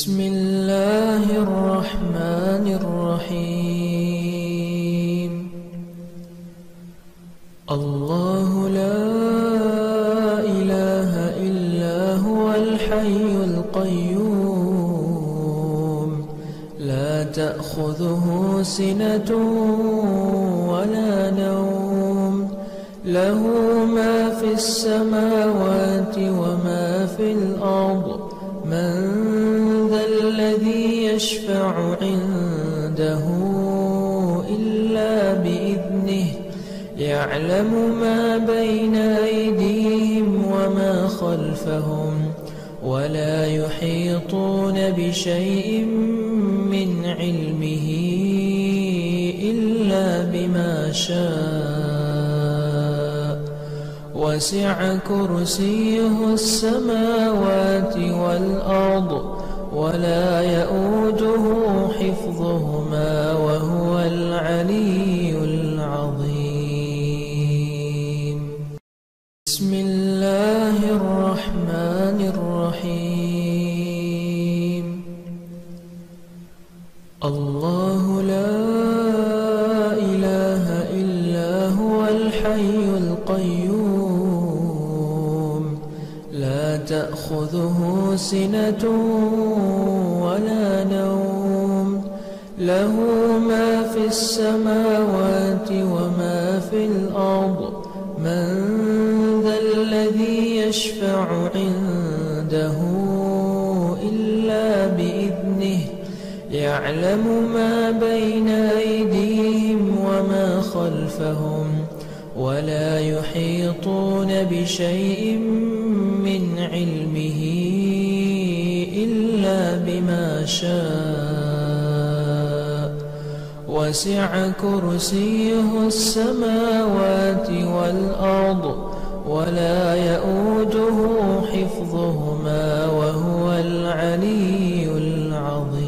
بسم الله الرحمن الرحيم. الله لا إله إلا هو الحي القيوم لا تأخذه سنة ولا نوم له ما في السماوات وما في الأرض من ذا الذي يشفع عنده إلا بإذنه يعلم ما بين أيديهم وما خلفهم ولا يحيطون بشيء من علمه إلا بما شاء وسع كرسيه السماوات والأرض ولا يؤوده حفظهما وهو العلي العظيم. بسم الله الرحمن الرحيم. الله لا إله إلا هو الحي القيوم لا تأخذه سنة ولا نوم له ما في السماوات وما في الأرض من ذا الذي يشفع عنده إلا بإذنه يعلم ما بين أيديهم وما خلفهم ولا يحيطون بشيء من علمه إلا بما شاء وسع كرسيه السماوات والأرض ولا يؤوده حفظهما وهو العلي العظيم.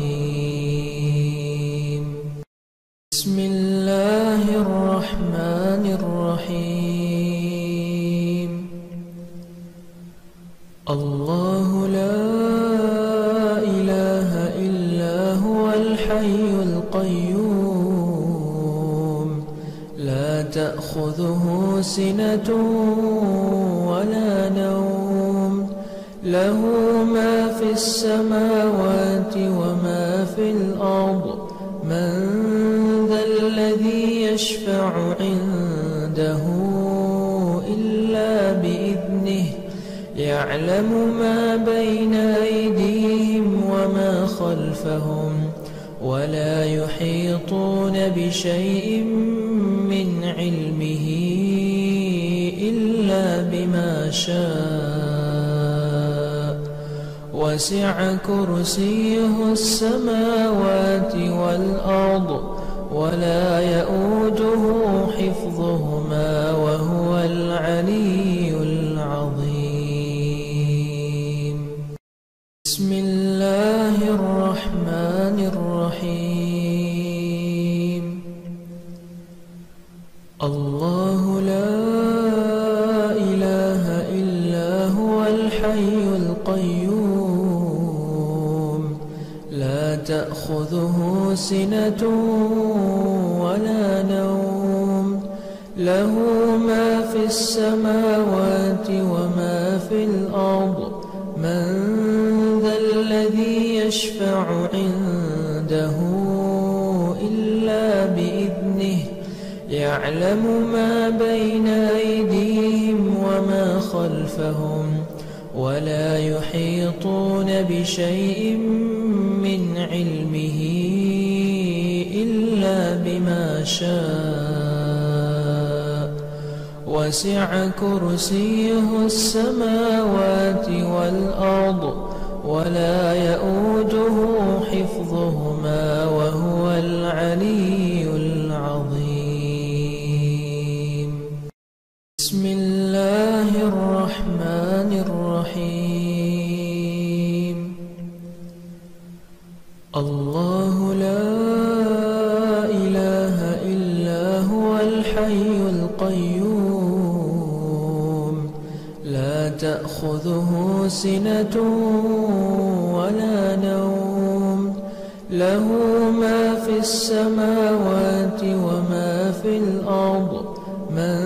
بسم الله الرحمن الرحيم. الله لا إله إلا هو الحي القيوم لا تأخذه سنة ولا نوم له ما في السماوات وما في الأرض من ذا الذي يشفع عنده إلا بإذنه يعلم ما بين أيديهم وما خلفهم ولا يحيطون بشيء من علمه إلا بما شاء وسع كرسيه السماوات والأرض ولا يؤوده حفظهما وهو العلي العظيم. بسم الله الرحمن الرحيم. الله لا إله إلا هو الحي القيوم لا تأخذه سنة ولا نوم له ما في السماوات وما في الأرض من ذا الذي يشفع عنده إلا بإذنه يعلم ما بين أيديهم وما خلفهم ولا يحيطون بشيء من علمه إلا بما شاء وسع كرسيه السماوات والأرض ولا يؤوده حفظهما وهو العلي العظيم. بسم الله الرحمن الرحيم. الله لا إله إلا هو الحي القيوم لا تأخذه سنة ولا نوم له ما في السماوات وما في الأرض من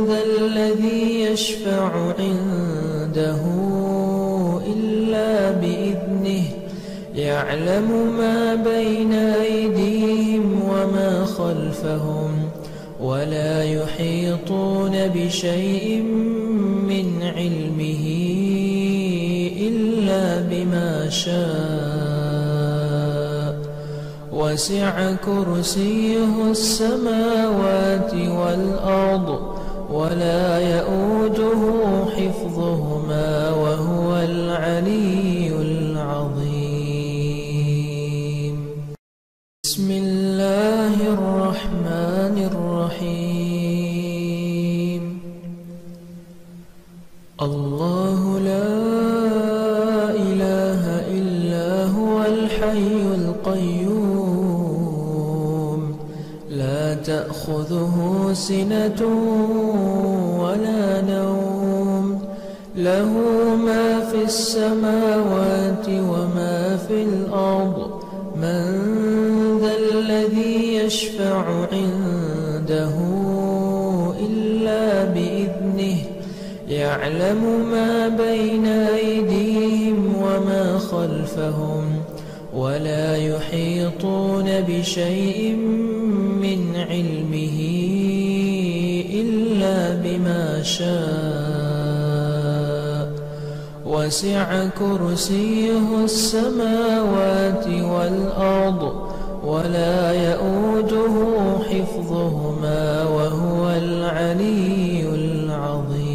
ذا الذي يشفع عنده إلا بإذنه يعلم ما بين أيديهم وما خلفهم ولا يحيطون بشيء من علمه إلا بما شاء وسع كرسيه السماوات والأرض ولا يؤوده حفظهما وهو العلي العظيم. بسم الله الرحمن الرحيم. الله لا إله إلا هو الحي القيوم لا تأخذه سنة ولا نوم له ما في السماوات وما في الأرض من ذا الذي يشفع عنده إلا بإذنه يعلم ما بين أيديهم وما خلفهم ولا يحيطون بشيء من علمه إلا بما شاء وسع كرسيه السماوات والأرض ولا يؤوده حفظهما وهو العلي العظيم.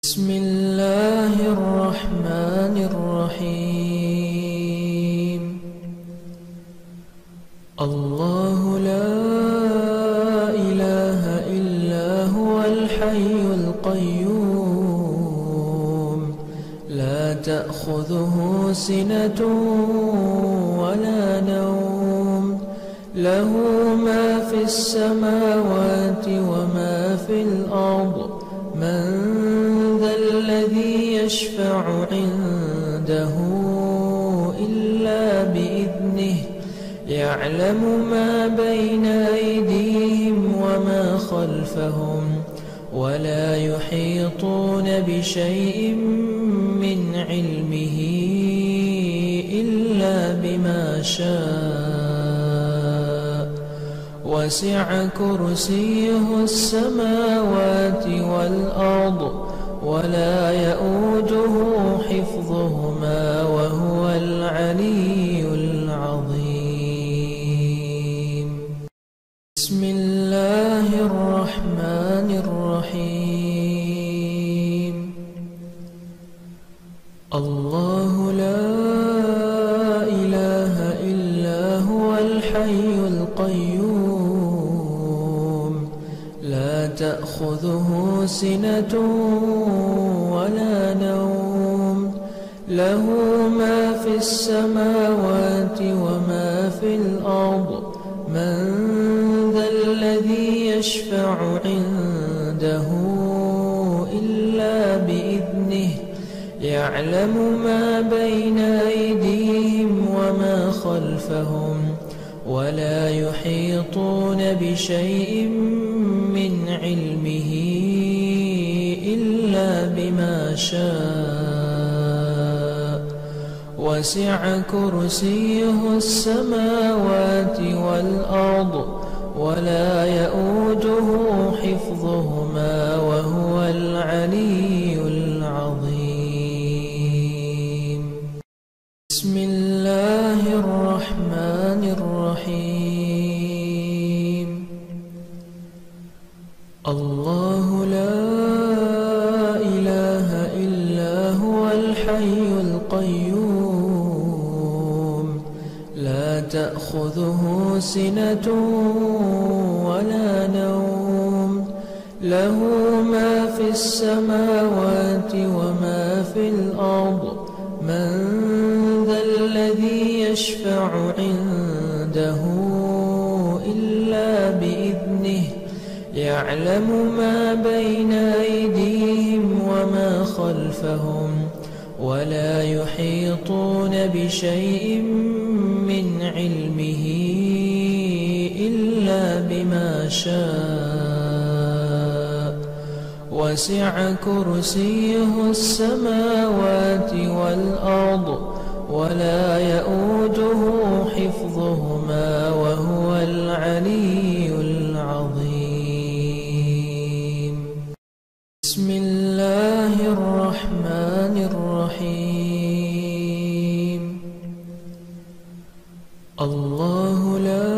بسم الله الرحمن الرحيم. الله لا إله إلا هو الحي القيوم لا تأخذه سنة ولا نوم له ما في السماوات وما في الأرض من ذا الذي يشفع عنده إلا بإذنه يعلم ما بين أيديهم وما خلفهم ولا يحيطون بشيء من علمه إلا بما شاء وسع كرسيه السماوات والأرض ولا يؤوده حفظهما وهو العلي العظيم. بسم الله الرحمن الرحيم. الله لا إله إلا هو الحي القيوم لا تأخذه سنة ولا نوم له ما في السماوات وما في الأرض من ذا الذي يشفع عنده إلا بإذنه يعلم ما بين أيديهم وما خلفهم ولا يحيطون بشيء من علمه إلا بما شاء وسع كرسيه السماوات والأرض ولا يؤوده حفظهما وهو العلي العظيم. بسم الله الرحمن الرحيم. الله لا إله إلا هو الحي القيوم لا تأخذه سنة ولا نوم له ما في السماوات وما في الأرض من ذا الذي يشفع عنده إلا بإذنه يعلم ما بين أيديهم وما خلفهم ولا يحيطون بشيء من علمه إلا بما شاء وسع كرسيه السماوات والأرض ولا يؤوده حفظهما وهو العلي العظيم. بسم الله الرحمن الرحيم. الله لا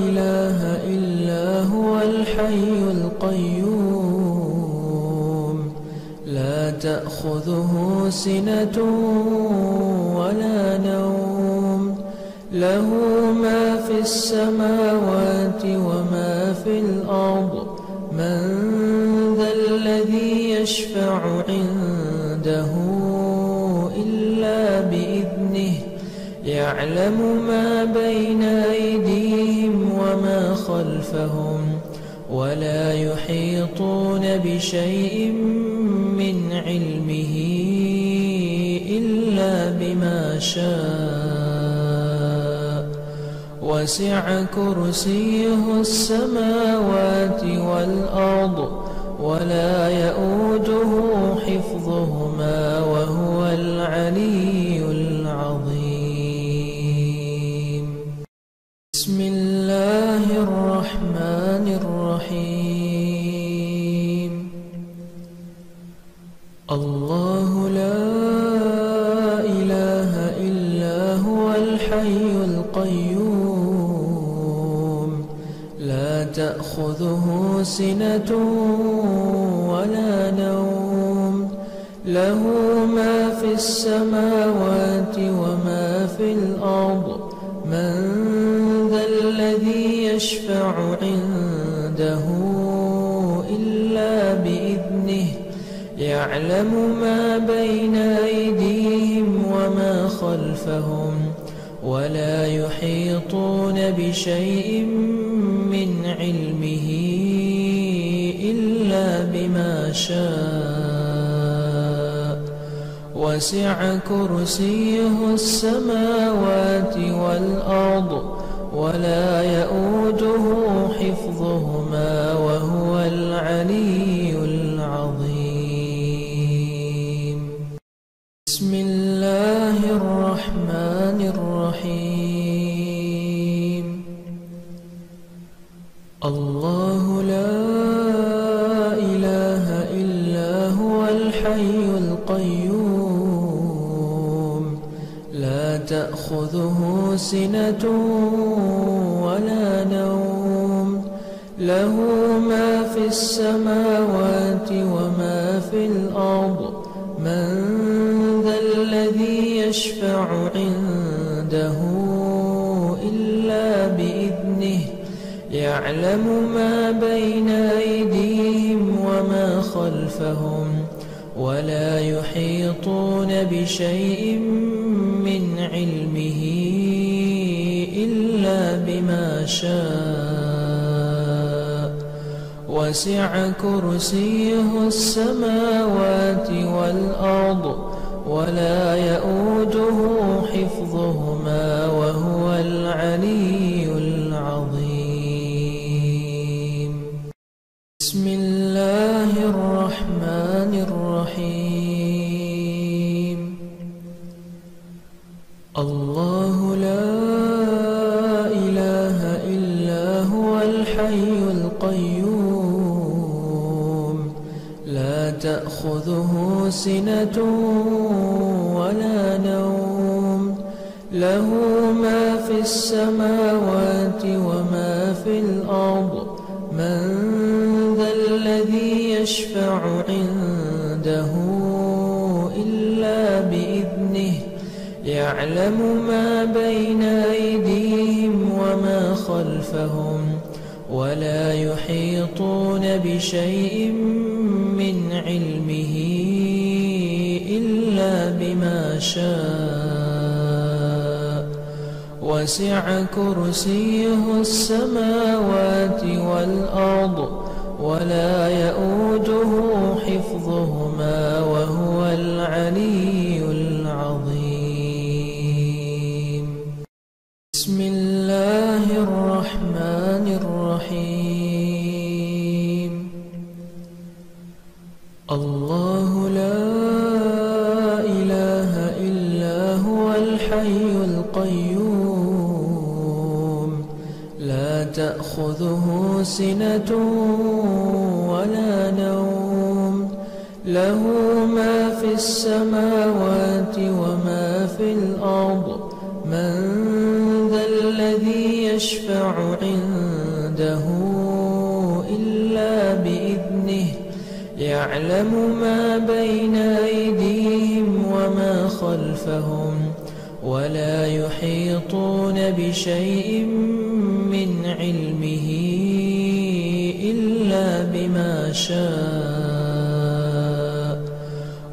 إله إلا هو الحي القيوم لا تأخذه سنة ولا نوم له ما في السماوات وما في الأرض من ذا الذي يشفع عنده إلا بإذنه يعلم ما بين أيديهم وما خلفهم ولا يحيطون بشيء من علمه إلا بما شاء وسع كرسيه السماوات والأرض ولا يؤوده حفظهما وهو العلي العظيم. بسم الله الرحمن الرحيم. الله لا إله إلا هو الحي القيوم لا تأخذه سنة ولا نوم له ما في السماوات وما في الأرض من ذا الذي يشفع عنده إلا بإذنه يعلم ما بين أيديهم وما خلفهم ولا يحيطون بشيء من علمه إلا بما شاء وسع كرسيه السماوات والأرض ولا يؤوده حفظهما وهو العلي العظيم. بسم الله الرحمن الرحيم. الله لا إله إلا هو الحي القيوم لا تأخذه سنة ولا نوم له ما في السماوات وما في الأرض من ذا الذي يشفع عنده إلا بإذنه يعلم ما بين أيديهم وما خلفهم ولا يحيطون بشيء من علمه إلا بما شاء وسع كرسيه السماوات والأرض ولا يؤوده حفظهما وهو العلي العظيم. بسم الله الرحمن الرحيم. الله لا إله إلا هو الحي القيوم لا تأخذه سنة ولا نوم له ما في السماوات وما في الأرض من ذا الذي يشفع عنده إلا بإذنه يعلم ما بين أيديهم وما خلفهم ولا يحيطون بشيء من علمه إلا بما شاء وسع كرسيه السماوات والأرض ولا يؤوده حفظهما وهو العلي العظيم. بسم الله الرحمن الرحيم. الله لا إله إلا هو الحي القيوم لا تأخذه سنة ولا نوم له ما في السماوات وما في الأرض من ذا الذي يشفع عنده إلا بإذنه يعلم ما بين أيديهم وما خلفهم ولا يحيطون بشيء من علمه إلا بما شاء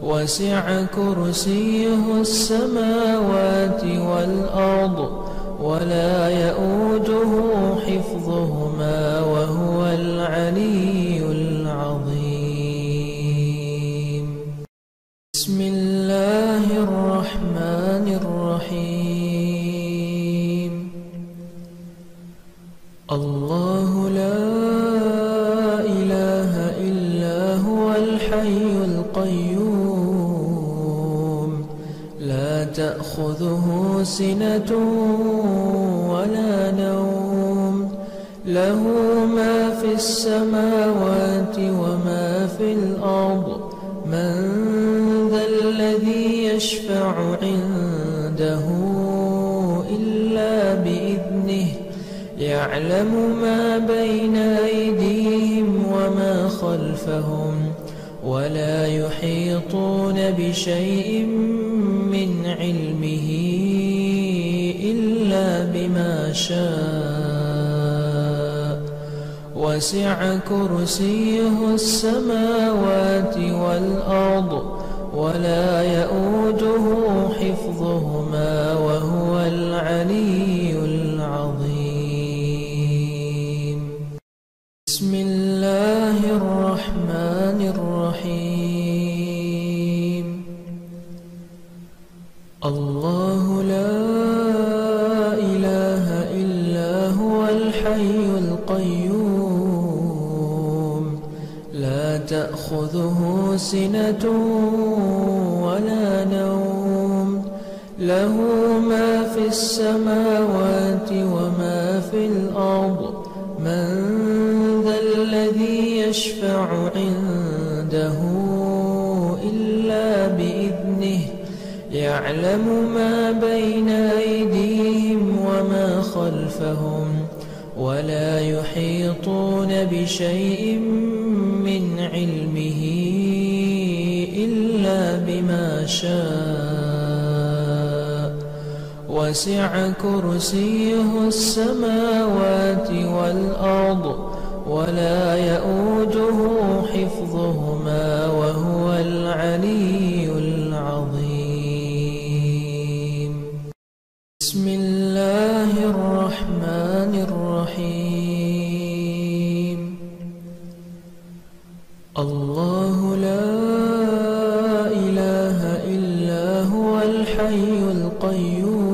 وسع كرسيه السماوات والأرض ولا يؤوده حفظهما وهو العلي العظيم. بسم الله الرحمن الرحيم. الله لا إله إلا هو الحي القيوم لا تأخذه سنة ولا نوم له ما في السماوات وما في الأرض من ذا الذي يشفع عنده إلا بإذنه يعلم ما بين أيديهم وما خلفهم ولا يحيطون بشيء من علمه إلا بما شاء وسع كرسيه السماوات والأرض ولا يؤوده حفظهما وهو العلي العظيم. بسم الله الرحمن الرحيم. الله لا إله إلا هو الحي القيوم لا تأخذه سنة ولا نوم له ما في السماوات وما في الأرض من ذا الذي يشفع عنده إلا بإذنه يعلم ما بين أيديهم وما خلفهم ولا يحيطون بشيء من علمه إلا بما شاء وسع كرسيه السماوات والأرض ولا يؤوده حفظهما وهو العلي العظيم. بسم الله الرحمن الرحيم. الله لا إله إلا هو الحي القيوم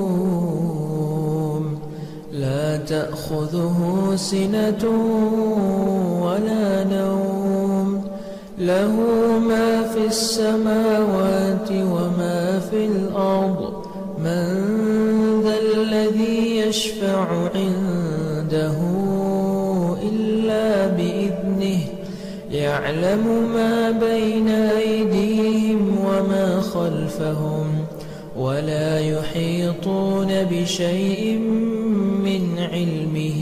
لا تأخذه سنة ولا نوم له ما في السماوات وما في الأرض من ذا الذي يشفع عنده إلا بإذنه يعلم ما بين أيديهم وما خلفهم ولا يحيطون بشيء من علمه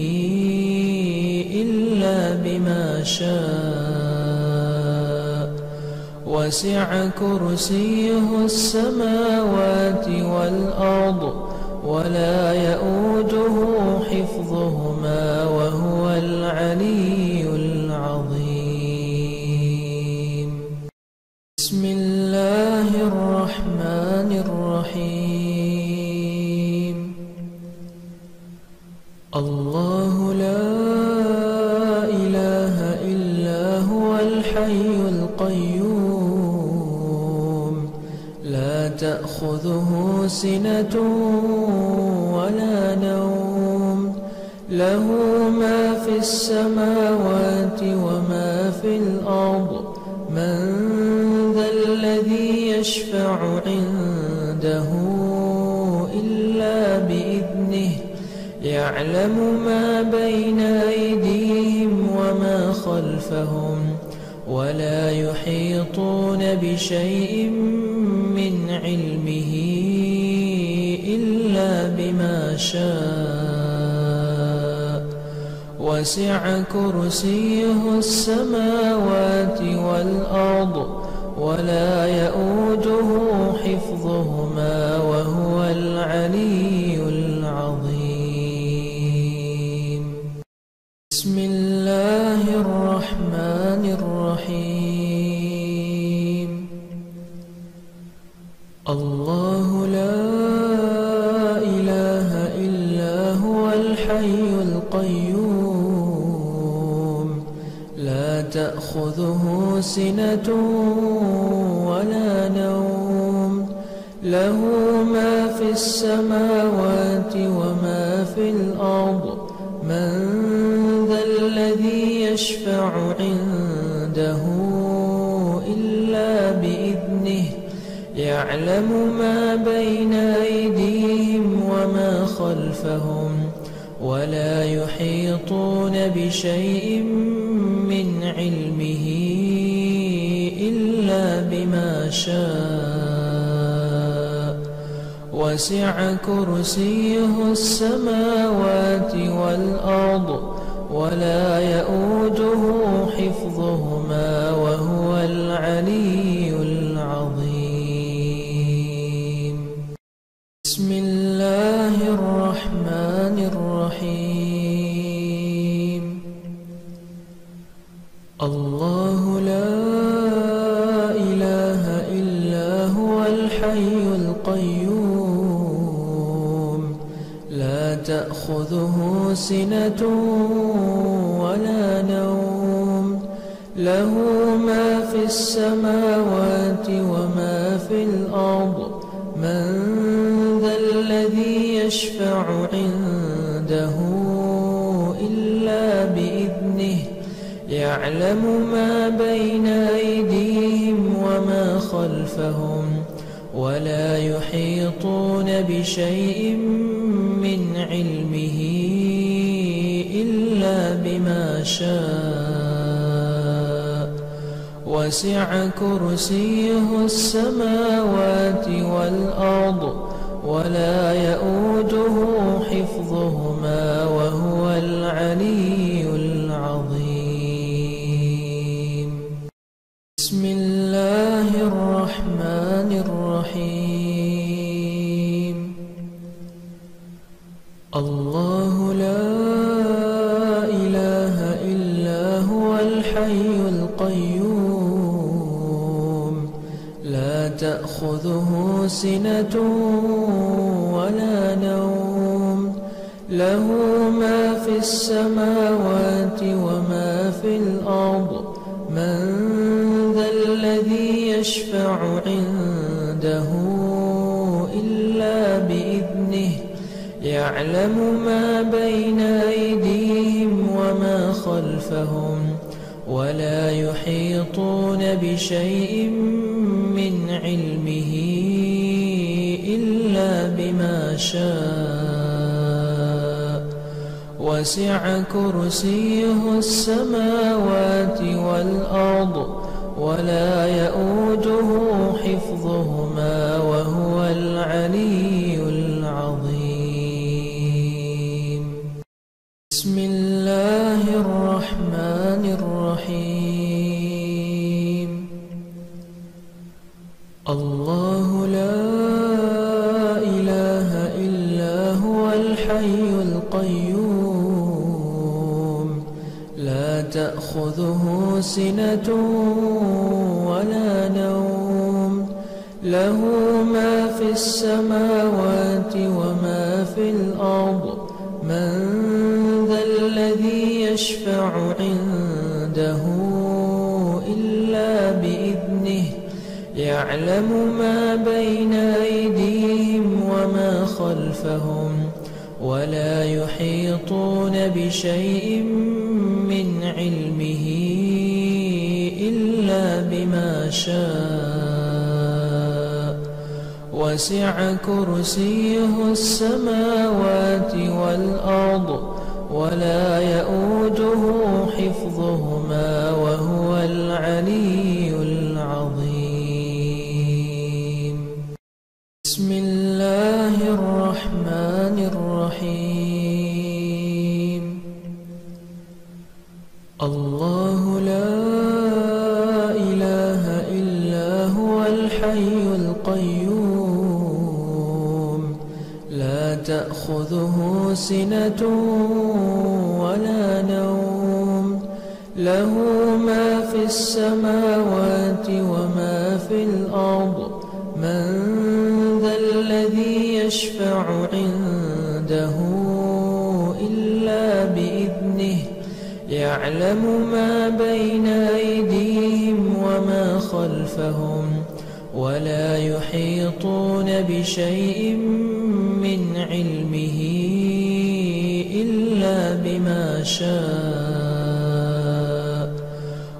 إلا بما شاء وسع كرسيه السماوات والأرض ولا يؤوده حفظهما وهو العلي العظيم. بسم الله الرحمن الرحيم. الله لا إله إلا تأخذه سنة ولا نوم له ما في السماوات وما في الأرض من ذا الذي يشفع عنده إلا بإذنه يعلم ما بين أيديهم وما خلفهم ولا يحيطون بشيء من علمه إلا بما شاء وسع كرسيه السماوات والأرض ولا يؤوده حفظهما وهو العلي العظيم. بسم الله الرحمن الرحيم. الله لا إله إلا هو الحي القيوم لا تأخذه سنة ولا نوم له ما في السماوات وما في الأرض من ذا الذي يشفع عنده إلا بإذنه يعلم ما بين أيديهم وما خلفهم ولا يحيطون بشيء من علمه إلا بما شاء وسع كرسيه السماوات والأرض ولا يؤوده حفظهما وهو العلي العظيم. بسم الله الرحمن الرحيم. الله لا إله إلا هو الحي القيوم لا تأخذه سنة ولا نوم له ما في السماوات وما في الأرض من ذا الذي يشفع عنده إلا بإذنه يعلم ما بين أيديهم وما خلفهم ولا يحيطون بشيء من علمه إلا بما شاء وسع كرسيه السماوات والأرض ولا يؤوده حفظهما وهو العلي العظيم. بسم الله الرحمن الرحيم. الله لا إله إلا هو الحي القيوم لا تأخذه سنة ولا نوم له ما في السماوات وما في الأرض من ذا الذي يشفع عنده إلا بإذنه يعلم ما بين أيديهم وما خلفهم ولا يحيطون بشيء من علمه إلا بما شاء وسع كرسيه السماوات والأرض ولا يؤوده حفظهما وهو العلي العظيم. بسم الله الرحمن الرحيم. الله لا إله إلا هو الحي القيوم لا تأخذه سنة ولا نوم له ما في السماوات وما في الأرض من ذا الذي يشفع عنده إلا بإذنه يعلم ما بين أيديهم وما خلفهم ولا يحيطون بشيء من علمه إلا بما شاء وسع كرسيه السماوات والأرض ولا يؤوده حفظهما وهو العلي العظيم. بسم الله الرحمن الرحيم. الله لا إله إلا هو الحي القيوم لا تأخذه سنة ولا نوم له ما في السماوات وما في الأرض من ذا الذي يشفع عنده إلا بإذنه يعلم ما بين أيديهم وما خلفهم ولا يحيطون بشيء من علمه إلا بما شاء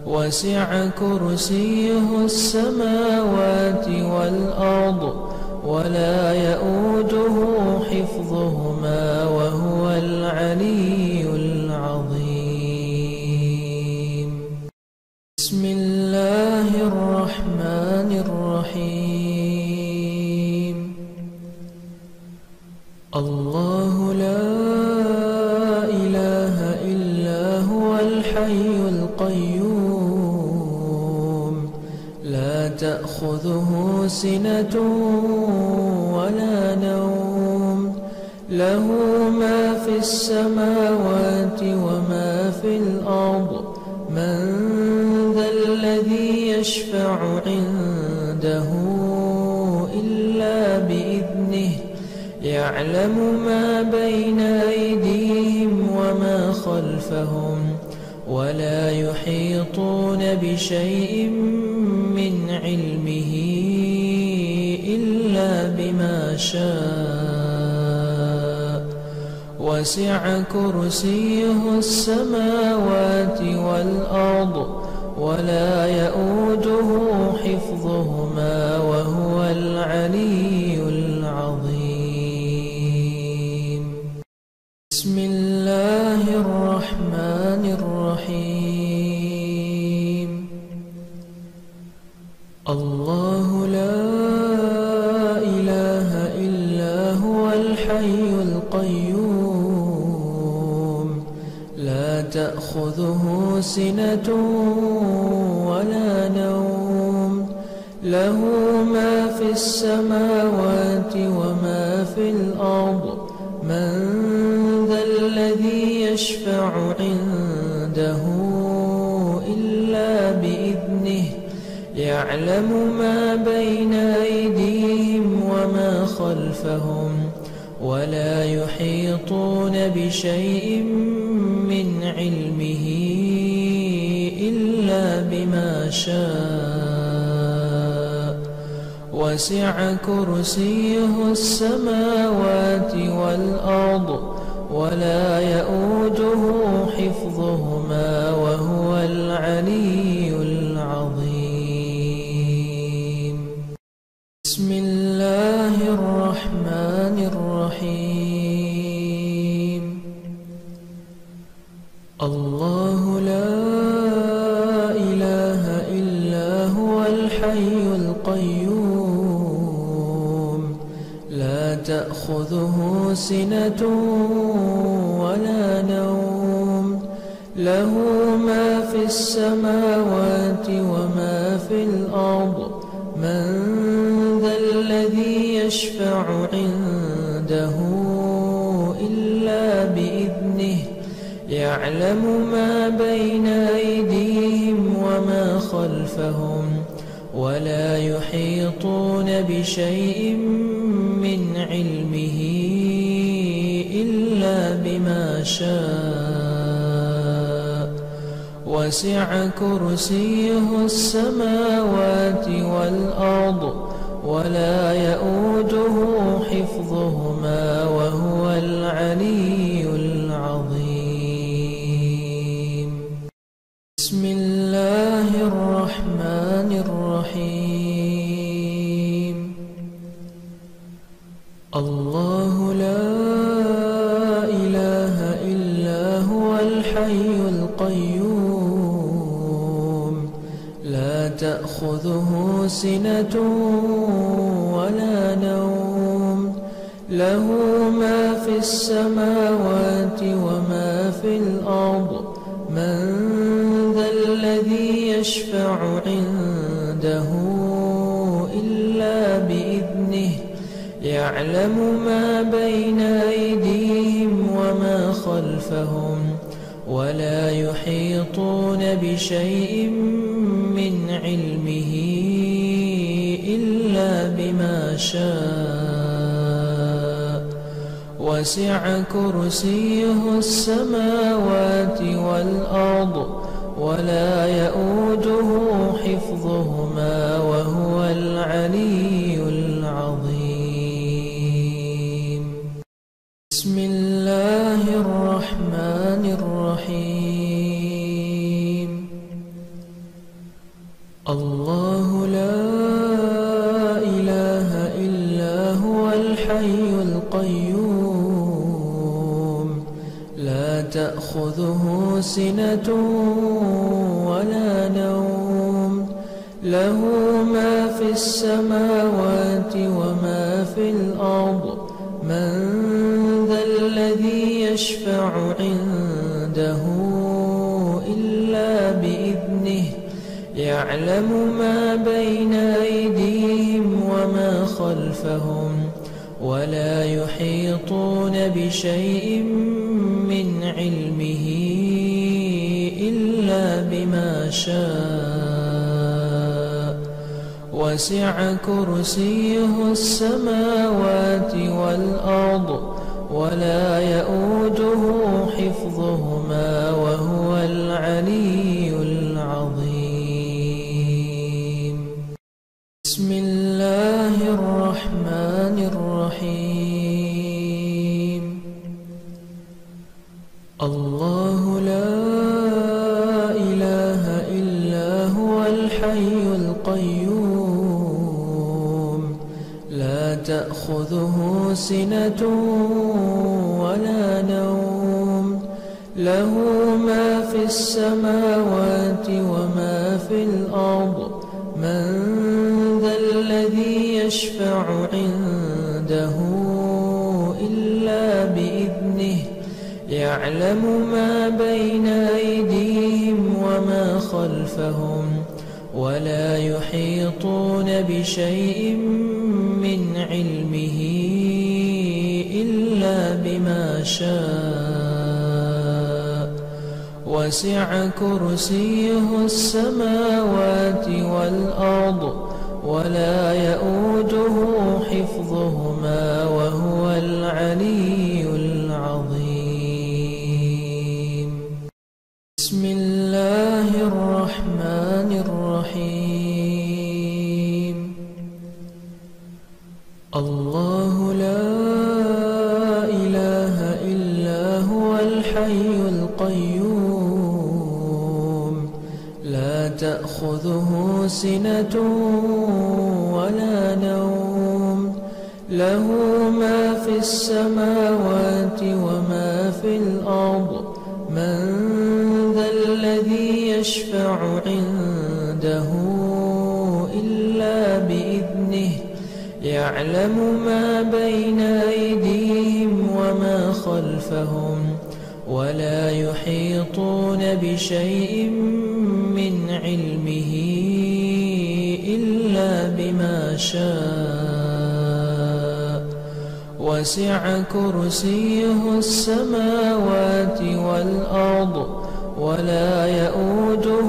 وسع كرسيه السماوات والأرض ولا يؤوده حفظهما وهو العلي العظيم. بسم الله الرحمن الرحيم. الله لا إله إلا هو الحي القيوم لا تأخذه سنة ولا نوم له ما في السماوات وما في الأرض من ذا الذي يشفع عنده إلا بإذنه يعلم ما بين أيديهم وما خلفهم ولا يحيطون بشيء من علمه إلا بما شاء وسع كرسيه السماوات والأرض ولا يؤوده حفظهما وهو العلي العظيم. بسم الله الرحمن الرحيم. الله لا إله إلا هو الحي القيوم لا تأخذه سنة ولا نوم له ما في السماوات وما في الأرض من ذا الذي يشفع عنده إلا بإذنه يعلم ما بين أيديهم وما خلفهم ولا يحيطون بشيء من علمه إلا بما شاء وسع كرسيه السماوات والأرض ولا يؤوده حفظهما وهو العلي العظيم. بسم الله الرحمن الرحيم. الله لا إله إلا هو الحي القيوم لا تأخذه سنة ولا نوم له ما في السماوات وما في الأرض من ذا الذي يشفع عنده إلا بإذنه يعلم ما بين أيديهم وما خلفهم ولا يحيطون بشيء من علمه إلا بما شاء وسع كرسيه السماوات والأرض ولا يؤوده حفظهما وهو العلي العظيم. بسم الله الرحمن الرحيم. الله لا إله إلا هو الحي القيوم لا تأخذه سنة ولا نوم له ما في السماوات وما في الأرض من ذا الذي يشفع عنده إلا بإذنه يعلم ما بين أيديهم وما خلفهم ولا يحيطون بشيء من علمه إلا بما شاء وسع كرسيه السماوات والأرض ولا يؤوده حفظهما وهو العلي العظيم. بسم الله الرحمن الرحيم. الله لا إله إلا هو الحي القيوم لا تأخذه سنة ولا نوم له ما في السماوات وما في الأرض من ذا الذي يشفع عنده إلا بإذنه يعلم ما بين أيديهم وما خلفهم ولا يحيطون بشيء من علمه إلا بما شاء وسع كرسيه السماوات والأرض ولا يؤوده حفظهما وهو العلي العظيم. بسم الله الرحمن الرحيم. الله لا إله إلا هو الحي القيوم لا تأخذه سنة ولا نوم له ما في السماوات وما في الأرض من ذا الذي يشفع عنده إلا بإذنه يعلم ما بين أيديهم وما خلفهم ولا يحيطون بشيء من علمه إلا بما شاء وسع كرسيه السماوات والأرض ولا يؤوده حفظهما وهو العلي العظيم. بسم الله الرحمن الرحيم. الله لا إله إلا هو الحي القيوم لا تأخذه سنة ولا نوم له ما في السماوات وما في الأرض من ذا الذي يشفع عنده إلا بإذنه يعلم ما بين أيديهم وما خلفهم ولا يحيطون بشيء من علمه إلا بما شاء وسع كرسيه السماوات والأرض ولا يؤوده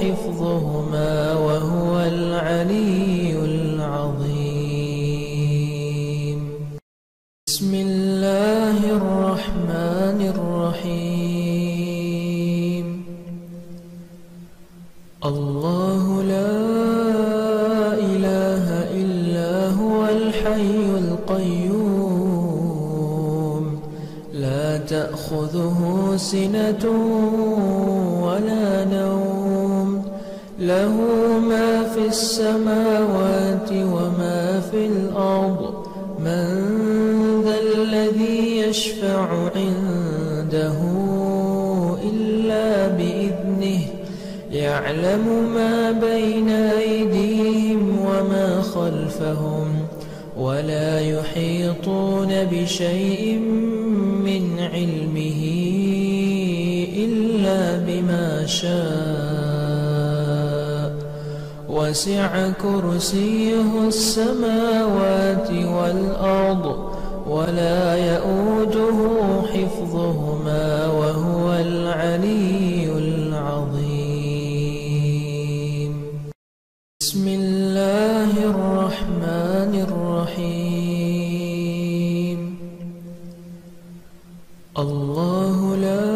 حفظهما وهو العلي العظيم. بسم الله الرحمن الرحيم. الله لا إله إلا هو الحي القيوم لا تأخذه سنة ولا نوم له ما في السماوات وما في الأرض من ذا الذي يشفع عنده إلا بإذنه يعلم ما بين أيديهم وما خلفهم ولا يحيطون بشيء من علمه إلا بما شاء وسع كرسيه السماوات والأرض ولا يؤوده حفظهما وهو العلي العظيم. بسم الله الرحمن الرحيم. الله لا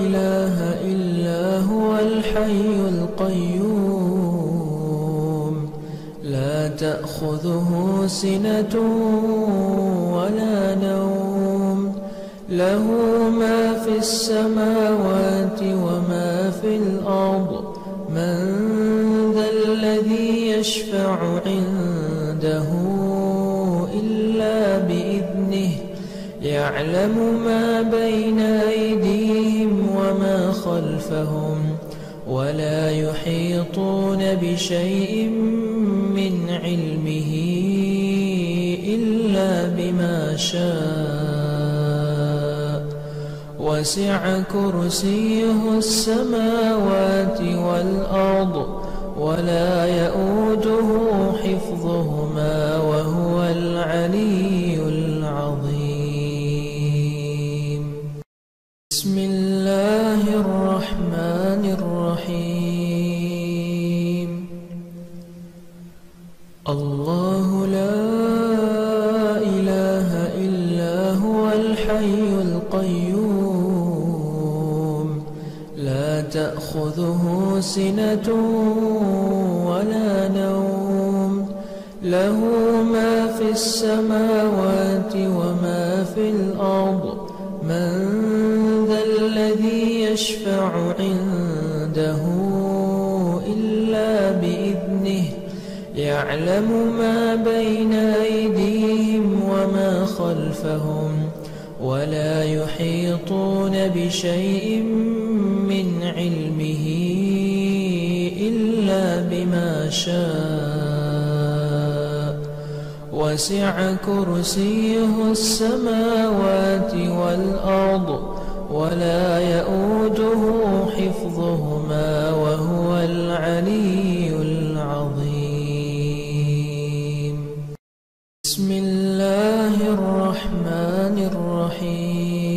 إله إلا هو الحي القيوم لا تأخذه سنة ولا نوم له ما في السماوات وما في الأرض من ذا الذي يشفع عنده إلا بإذنه يعلم ما بين أيديهم وما خلفهم ولا يحيطون بشيء من علمه إلا بما شاء وسع كرسيه السماوات والأرض ولا يؤوده حفظهما وهو العلي العظيم. بسم الله الرحمن الرحيم. الله لا إله إلا هو الحي القيوم لا تأخذه سنة ولا نوم له ما في السماوات وما في الأرض من ذا الذي يشفع عنده إلا بإذنه يعلم ما بين أيديهم وما خلفهم ولا يحيطون بشيء من علمه إلا بما شاء وسع كرسيه السماوات والأرض ولا يؤوده حفظهما وهو العلي العظيم. بسم الله الرحمن الرحيم.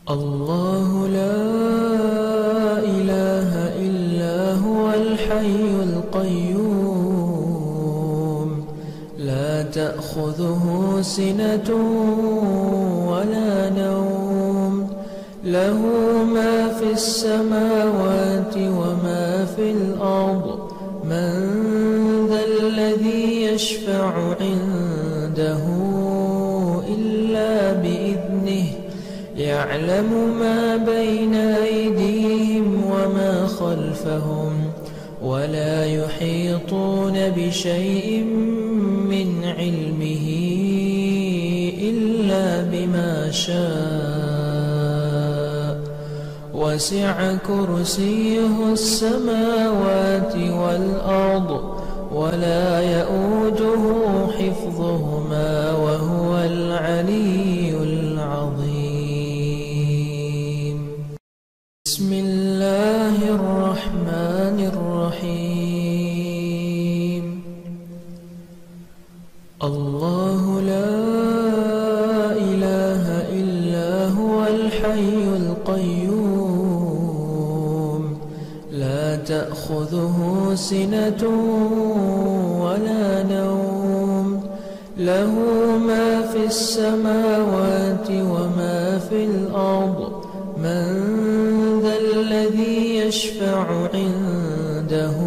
الله لا إله إلا هو الحي القيوم لا تأخذه سنة ولا نوم له ما في السماوات وما في الأرض من ذا الذي يشفع عنده إلا بإذنه يعلم ما بين أيديهم وما خلفهم ولا يحيطون بشيء من علمه إلا بما شاء وسع كرسيه السماوات والأرض ولا يؤوده حفظهما وهو العلي العظيم. بسم الله الرحمن الرحيم. الله لا إله إلا هو الحي القيوم لا تأخذه سنة ولا نوم له ما في السماوات وما في الأرض من يشفع عنده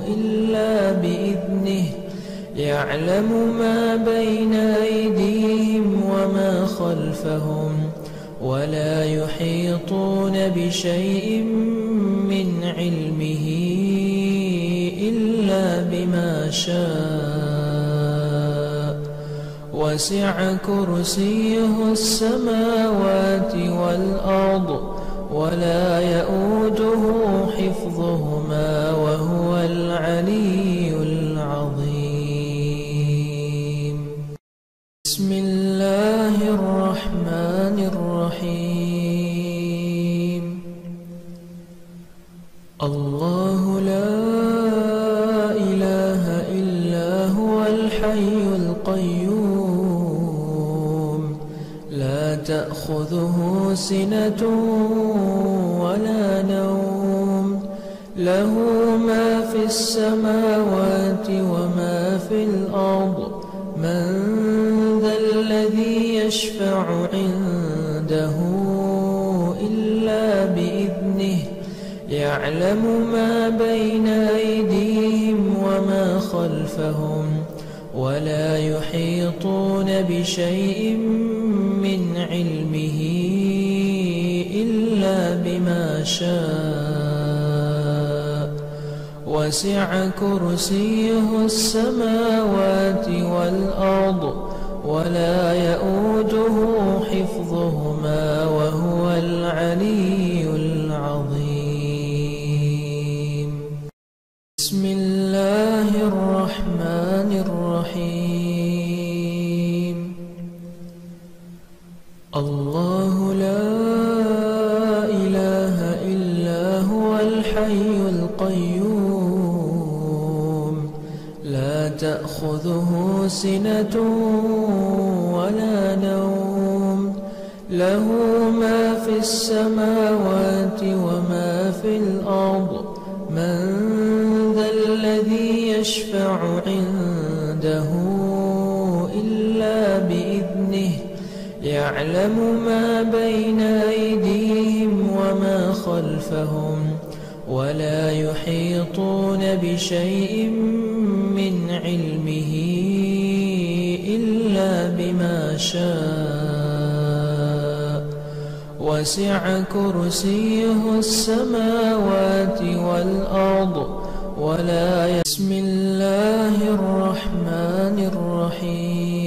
إلا بإذنه يعلم ما بين أيديهم وما خلفهم ولا يحيطون بشيء من علمه إلا بما شاء وسع كرسيه السماوات والأرض ولا يؤوده حفظهما وهو العلي العظيم. بسم الله الرحمن الرحيم. الله لا إله إلا هو الحي القيوم لا تأخذه سنة ولا نوم له ما في السماوات وما في الأرض من ذا الذي يشفع عنده إلا بإذنه يعلم ما بين أيديهم وما خلفهم ولا يحيطون بشيء من علمه إلا بما شاء وسع كرسيه السماوات والأرض ولا يؤوده حفظهما وهو العلي العظيم. بسم الله الرحمن الرحيم. الله لا إله إلا هو الحي القيوم لا تأخذه سنة ولا نوم له ما في السماوات وما في الأرض من ذا الذي يشفع عنده إلا بإذنه يعلم ما بين أيديهم وما خلفهم ولا يحيطون بشيء من علمه إلا بما شاء وسع كرسيه السماوات والأرض ولا بسم الله الرحمن الرحيم.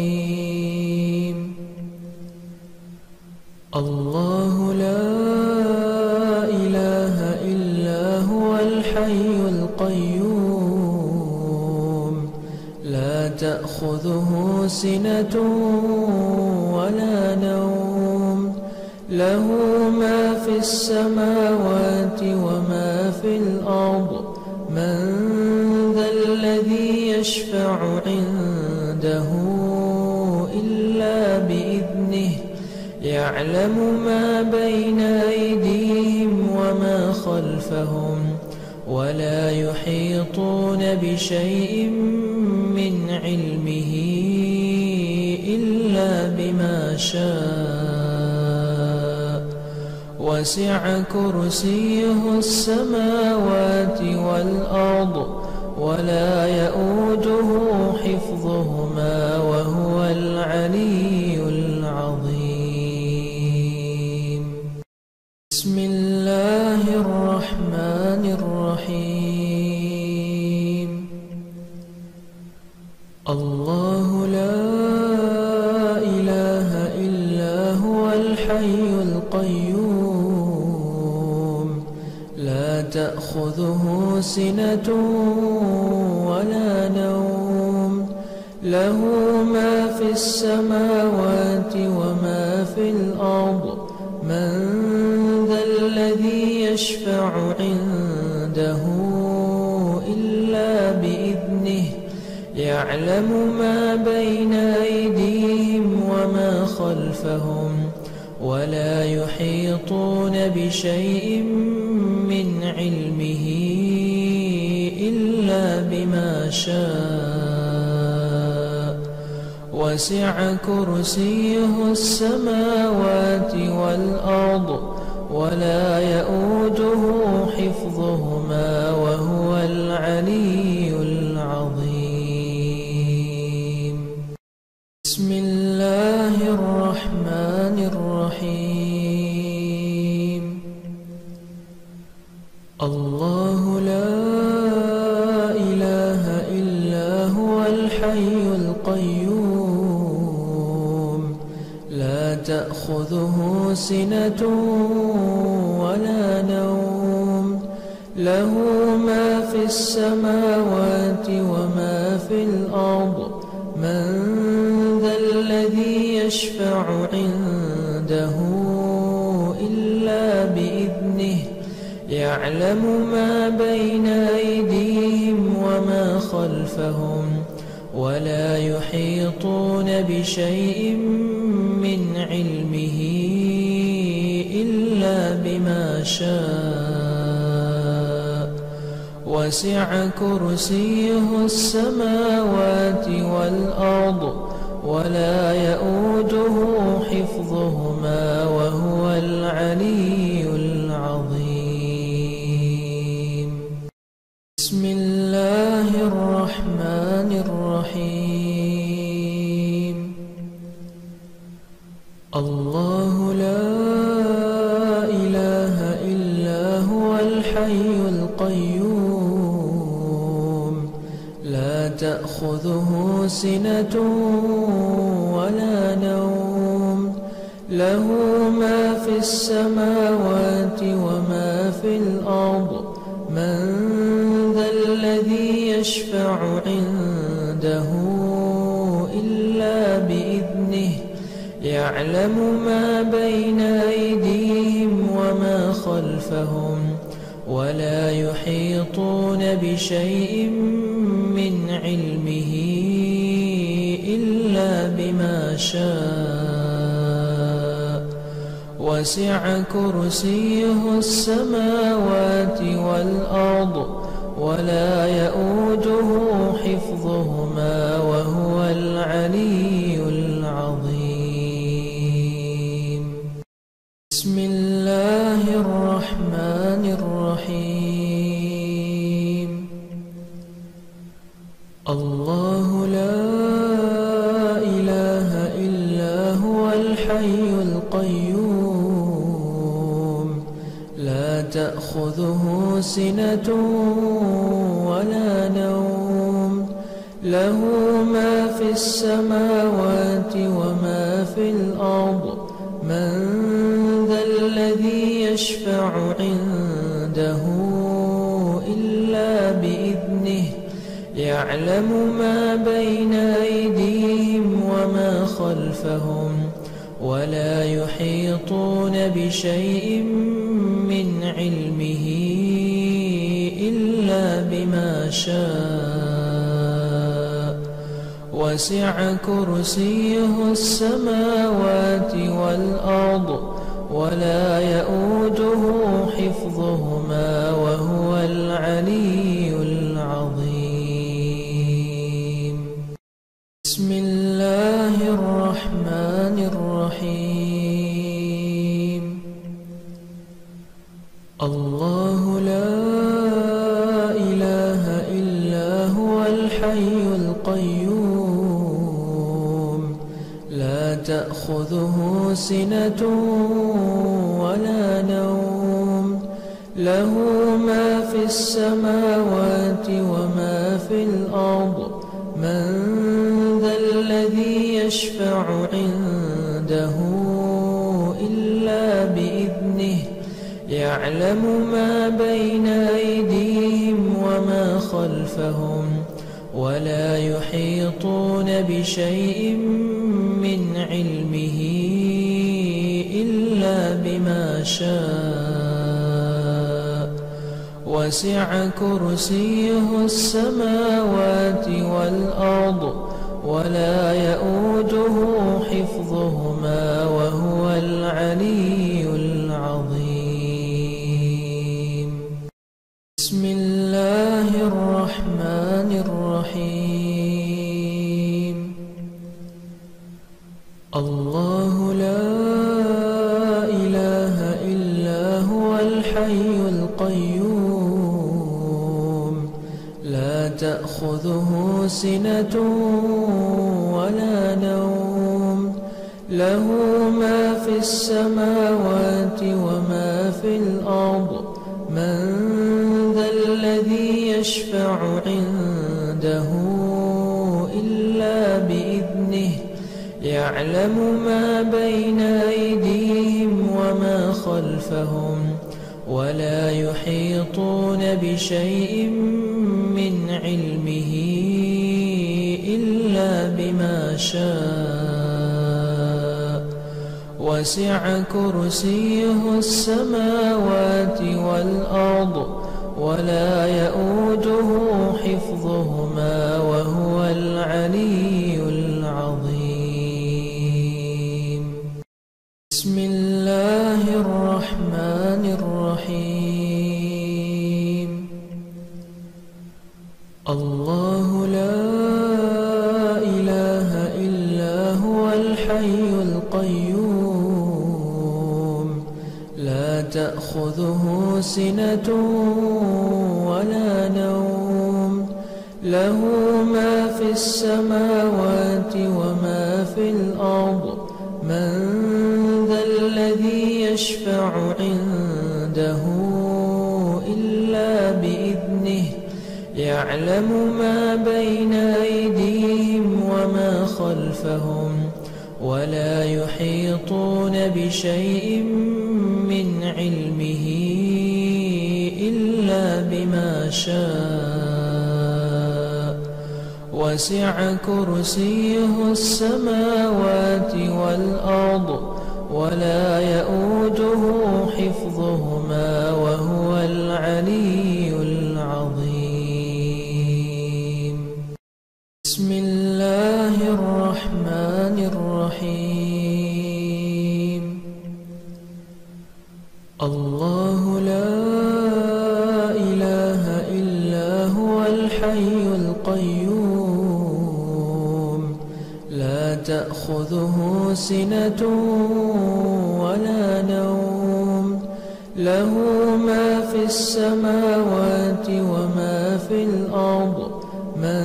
الله لا إله إلا هو الحي القيوم لا تأخذه سنة ولا نوم له ما في السماوات وما في الأرض من ذا الذي يشفع عنده إلا بإذنه يعلم ما بين أيديهم وما خلفهم ولا يحيطون بشيء من علمه إلا بما شاء وسع كرسيه السماوات والأرض ولا يؤوده حفظهما وهو العلي العظيم. بسم الله الرحمن الرحيم. الله لا إله إلا هو الحي القيوم لا تأخذه سنة ولا نوم له ما في السماوات وما في الأرض من ذا الذي يشفع عنده إلا بإذنه يعلم ما بين أيديهم وما خلفهم ولا يحيطون بشيء من علمه إلا بما شاء وسع كرسيه السماوات والأرض ولا يؤوده حفظهما وهو العلي العظيم. بسم الله الرحمن الرحيم. الله لا إله إلا هو الحي القيوم لا تأخذه سنة ولا نوم له ما في السماوات وما في الأرض من ذا الذي يشفع عنده إلا بإذنه يعلم ما بين أيديهم وما خلفهم ولا يحيطون بشيء من علمه إلا بما شاء وسع كرسيه السماوات والأرض ولا يؤوده حفظهما وهو العلي العظيم. بسم الله الرحمن الرحيم. الله لا إله إلا هو الحي القيوم لا تأخذه سنة ولا نوم له ما في السماوات وما في الأرض من ذا الذي يشفع عنده إلا بإذنه يعلم ما بين أيديهم وما خلفهم ولا يحيطون بشيء من علمه إلا بما شاء وسع كرسيه السماوات والأرض ولا يؤوده حفظهما وهو العلي العظيم. بسم الله الرحمن الرحيم. الله لا إله إلا هو الحي القيوم لا تأخذه سنة ولا نوم له ما في السماوات وما في الأرض من ذا الذي يشفع عنده إلا بإذنه يعلم ما بين أيديهم وما خلفهم ولا يحيطون بشيء من علمه إلا بما شاء وسع كرسيه السماوات والأرض ولا يؤوده حفظهما وهو العلي العظيم. بسم الله الرحمن الرحيم. الله لا إله إلا هو الحي القيوم لا تأخذه سنة ولا نوم له ما في السماوات وما في الأرض من ذا الذي يشفع عنده إلا بإذنه يعلم ما بين أيديهم وما خلفهم ولا يحيطون بشيء من علمه إلا بما شاء وسع كرسيه السماوات والأرض ولا يؤوده حفظهما وهو العلي العظيم. بسم الله الرحمن الرحيم. الله لا إله إلا تأخذه سنة ولا نوم له ما في السماوات وما في الأرض من ذا الذي يشفع عنده إلا بإذنه يعلم ما بين أيديهم وما خلفهم ولا يحيطون بشيء من علمه إلا بما شاء وسع كرسيه السماوات والأرض ولا يؤوده حفظهما وهو العلي العظيم. بسم الله الرحمن الرحيم. الله لا إله إلا هو الحي القيوم لا تأخذه سنة ولا نوم له ما في السماوات وما في الأرض من ذا الذي يشفع عنده إلا بإذنه يعلم ما بين أيديهم وما خلفهم ولا يحيطون بشيء من علمه إلا بما شاء وسع كرسيه السماوات والأرض ولا يؤوده حفظهما وهو العلي العظيم. بسم الله الرحمن الرحيم. الله لا إله إلا هو الحي القيوم لا تأخذه سنة ولا نوم له ما في السماوات وما في الأرض من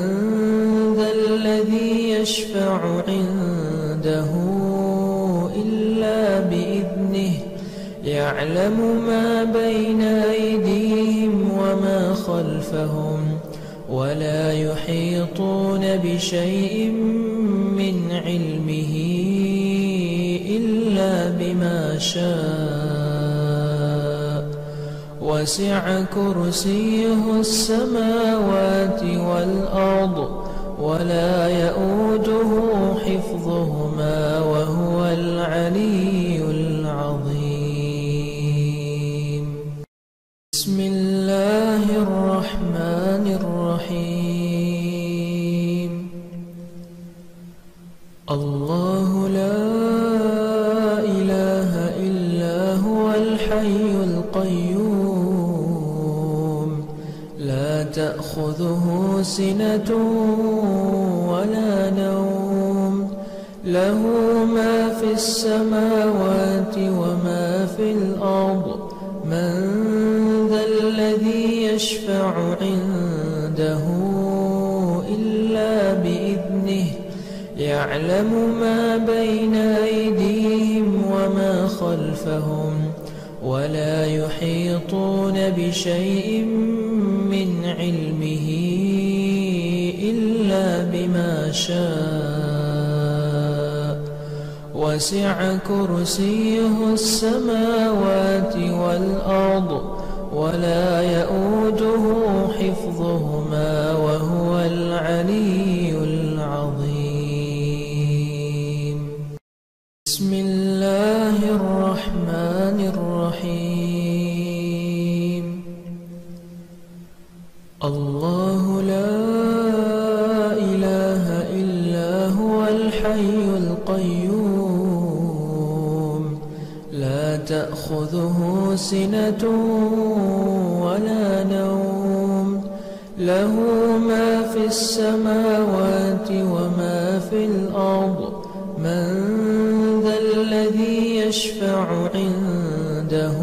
ذا الذي يشفع عنده إلا بإذنه يعلم ما بين أيديهم وما خلفهم ولا يحيطون بشيء من علمه إلا بما شاء وسع كرسيه السماوات والأرض ولا يؤوده حفظهما وهو العلي العظيم. بسم الله الرحمن الرحيم. الله لا إله إلا هو الحي القيوم لا تأخذه سنة ولا نوم له ما في السماوات وما في الأرض من ذا الذي يشفع عنده إلا بإذنه يعلم ما بين أيديهم وما خلفهم ولا يحيطون بشيء من علمه إلا بما شاء وسع كرسيه السماوات والأرض ولا يؤوده حفظهما وهو العلي العظيم. بسم الله الرحمن الرحيم. الله لا إله إلا هو الحي القيوم لا تأخذه سنة ولا نوم له ما في السماوات وما في الأرض من ذا الذي يشفع عنده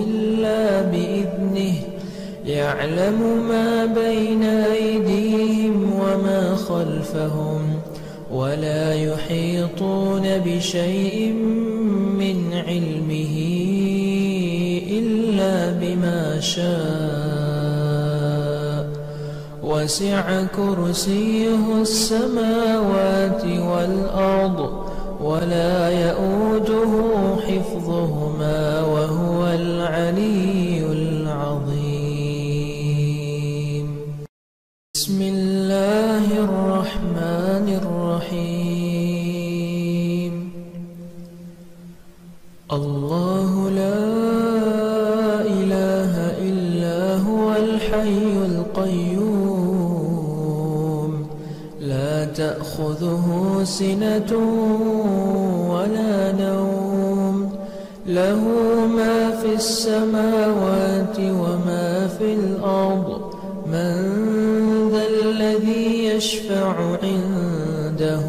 إلا بإذنه يعلم ما بين أيديهم وما خلفهم ولا يحيطون بشيء من علمه إلا بما شاء وسع كرسيه السماوات والأرض ولا يؤوده حفظهما وهو العلي العظيم. بسم الله الرحمن الرحيم. الله لا إله إلا هو الحي القيوم لا تأخذه سنة ولا نوم له ما في السماوات وما في الأرض من ذا الذي يشفع عنده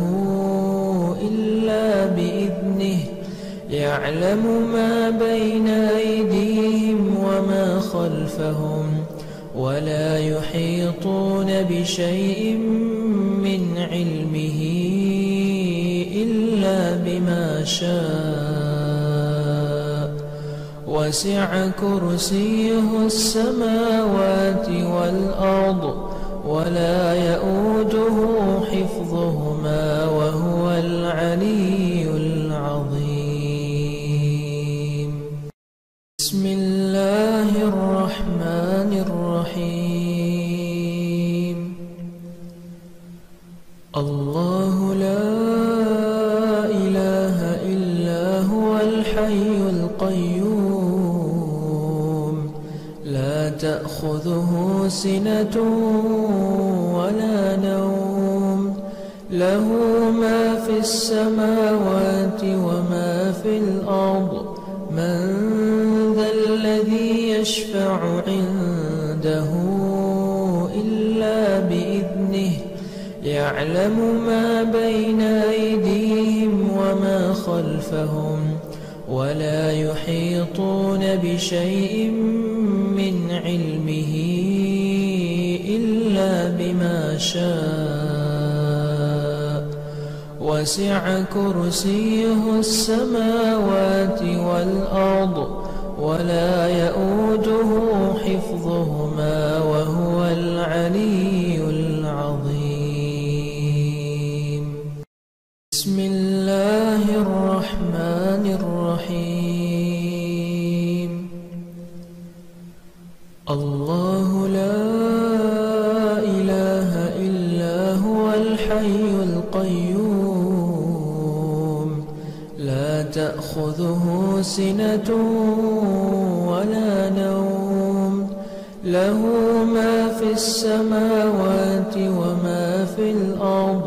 إلا بإذنه يعلم ما بين أيديهم وما خلفهم ولا يحيطون بشيء من علمه إلا بما شاء وسع كرسيه السماوات والأرض ولا يؤوده حفظهما وهو العلي العظيم. بسم الله الرحمن الرحيم. الله لا إله إلا هو الحي القيوم لا تأخذه سنة ولا نوم له ما في السماوات وما في الأرض من ذا الذي يشفع عنده إلا بإذنه يعلم ما بين أيديهم وما خلفهم ولا يحيطون بشيء من علمه إلا بما شاء وسع كرسيه السماوات والأرض ولا يؤوده حفظهما وهو العلي العظيم. بسم الله الرحمن الرحيم. الله لا إله إلا هو الحي القيوم لا تأخذه سنة ولا نوم له ما في السماوات وما في الأرض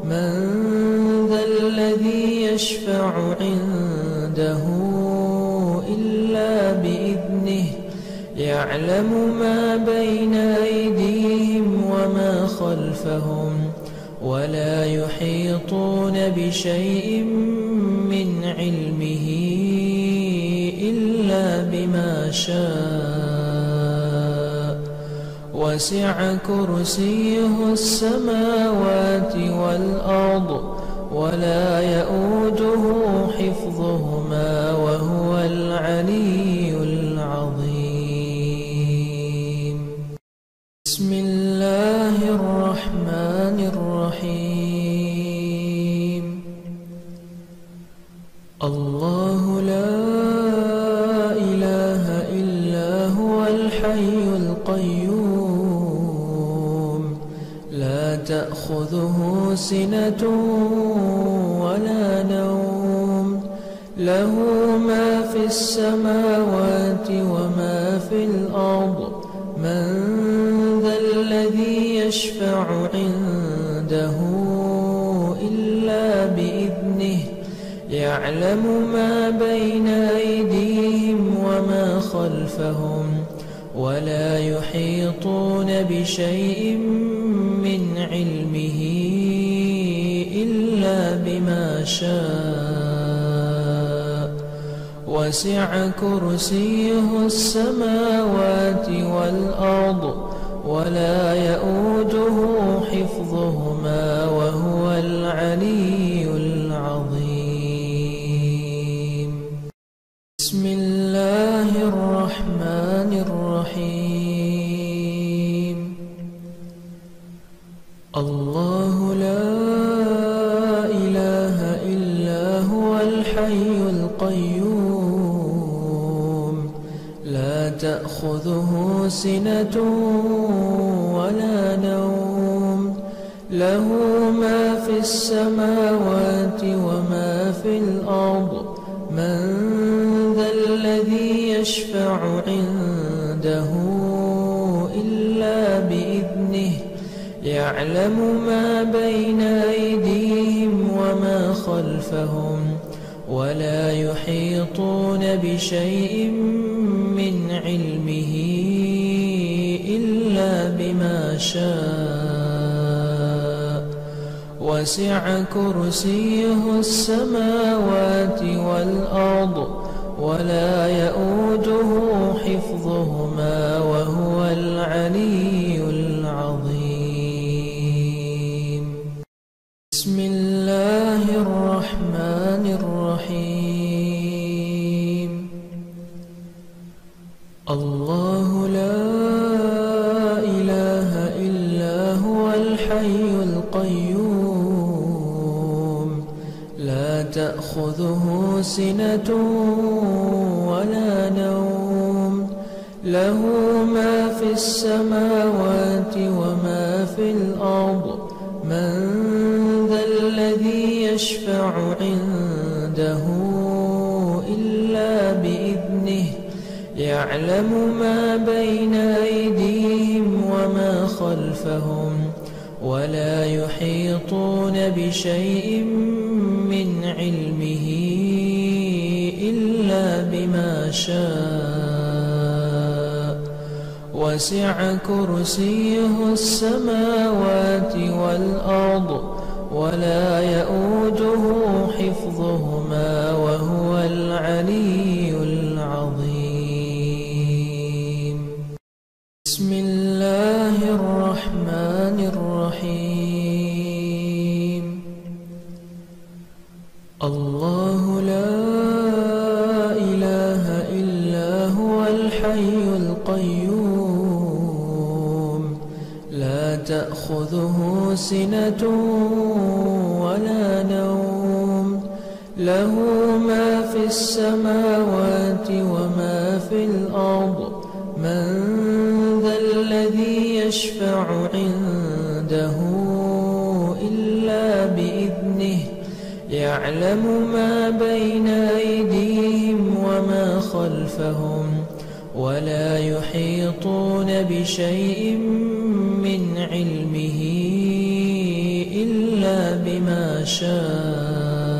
من ذا الذي يشفع عنده إلا بإذنه يعلم ما بين أيديهم وما خلفهم ولا يحيطون بشيء من علمه إلا بما شاء وسع كرسيه السماوات والأرض ولا يؤوده حفظهما وهو العلي العظيم. بسم الله الرحمن الرحيم. الله لا إله إلا هو الحي القيوم لا تأخذه سنة ولا نوم له ما في السماوات وما في الأرض من ذا الذي يشفع عنده إلا بإذنه يعلم ما بين أيديهم وما خلفهم ولا يحيطون بشيء من علمه إلا بما شاء وسع كرسيه السماوات والأرض ولا يؤوده حفظهما وهو العلي العظيم. بسم الله الرحمن الرحيم. الله لا إله إلا هو الحي القيوم لا تأخذه سنة ولا نوم له ما في السماوات وما في الأرض من ذا الذي يشفع عنده إلا بإذنه يعلم ما بين أيديهم وما خلفهم ولا يحيطون بشيء من علمه إلا بما شاء وسع كرسيه السماوات والأرض ولا يؤوده حفظهما وهو العلي العظيم. بسم الله الرحمن الرحيم. الله لا إله إلا هو الحي القيوم لا تأخذه سنة ولا نوم له ما في السماوات وما في الأرض من ذا الذي يشفع عنده إلا بإذنه يعلم ما بين أيديهم وما خلفهم ولا يحيطون بشيء من علمه إلا بما شاء وسع كرسيه السماوات والأرض ولا يؤوده حفظهما وهو العلي العظيم. بسم الله الرحمن الرحيم. الله لا إله إلا هو الحي القيوم لا تأخذه سنة ولا نوم له ما في السماوات وما في الأرض من ذا الذي يشفع عنده إلا بإذنه يعلم ما بين أيديهم وما خلفهم ولا يحيطون بشيء من علمه إلا بما شاء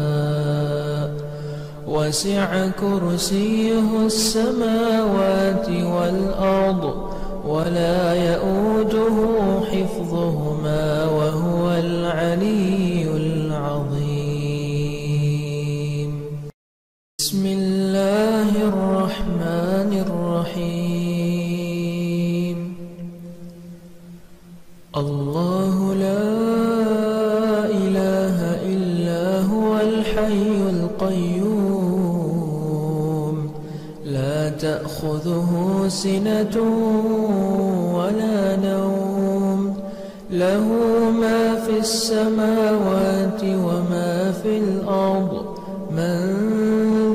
وسع كرسيه السماوات والأرض ولا يؤوده حفظهما وهو العلي العظيم. بسم الله الرحمن الرحيم. الله لا إله إلا هو الحي القيوم لا تأخذه سنة ولا نوم له ما في السماوات وما في الأرض من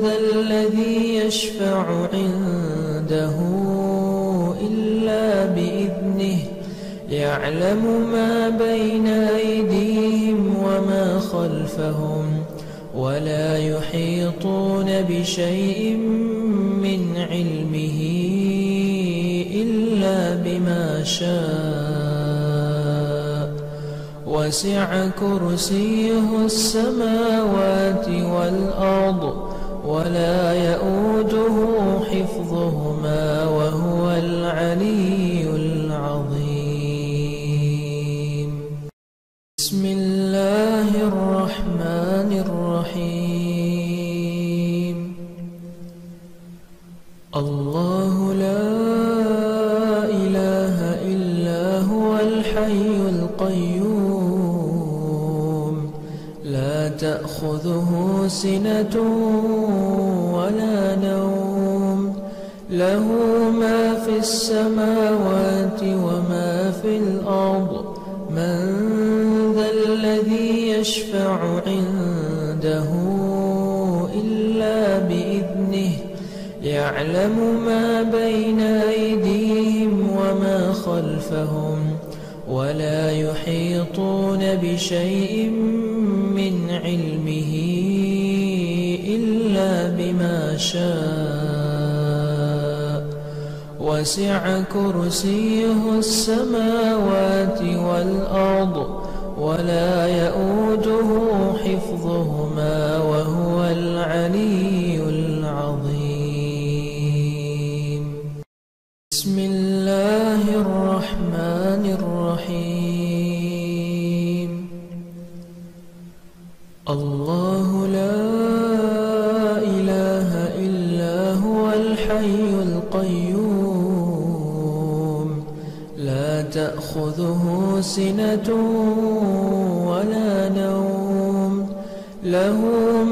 ذا الذي يشفع عنده إلا بإذنه يعلم ما بين أيديهم وما خلفهم ولا يحيطون بشيء من علمه إلا بما شاء وسع كرسيه السماوات والأرض ولا يؤوده حفظهما وهو العلي العظيم. بسم الله الرحمن الرحيم. الله لا إله إلا هو الحي القيوم لا تأخذه سنة ولا نوم له ما في السماوات وما في الأرض من ذا الذي يشفع عنده إلا بإذنه يعلم ما بين أيديهم وما خلفهم ولا يحيطون بشيء من علمه إلا بما شاء وسع كرسيه السماوات والأرض ولا يؤوده حفظهما وهو العلي العظيم. بسم الله الرحمن الرحيم. الله لا إله إلا هو الحي القيوم لا تأخذه سنة ولا نوم له ما في السماوات وما في الأرض من ذا الذي يشفع عنده إلا بإذنه يعلم ما بين أيديهم وما خلفهم ولا يحيطون بشيء من علمه إلا بما شاء وسع كرسيه السماوات والأرض ولا يؤوده حفظهما وهو العلي العظيم. بسم الله الرحمن الرحيم. الله لا إله إلا هو الحي القيوم لا تأخذه سنة ولا نوم له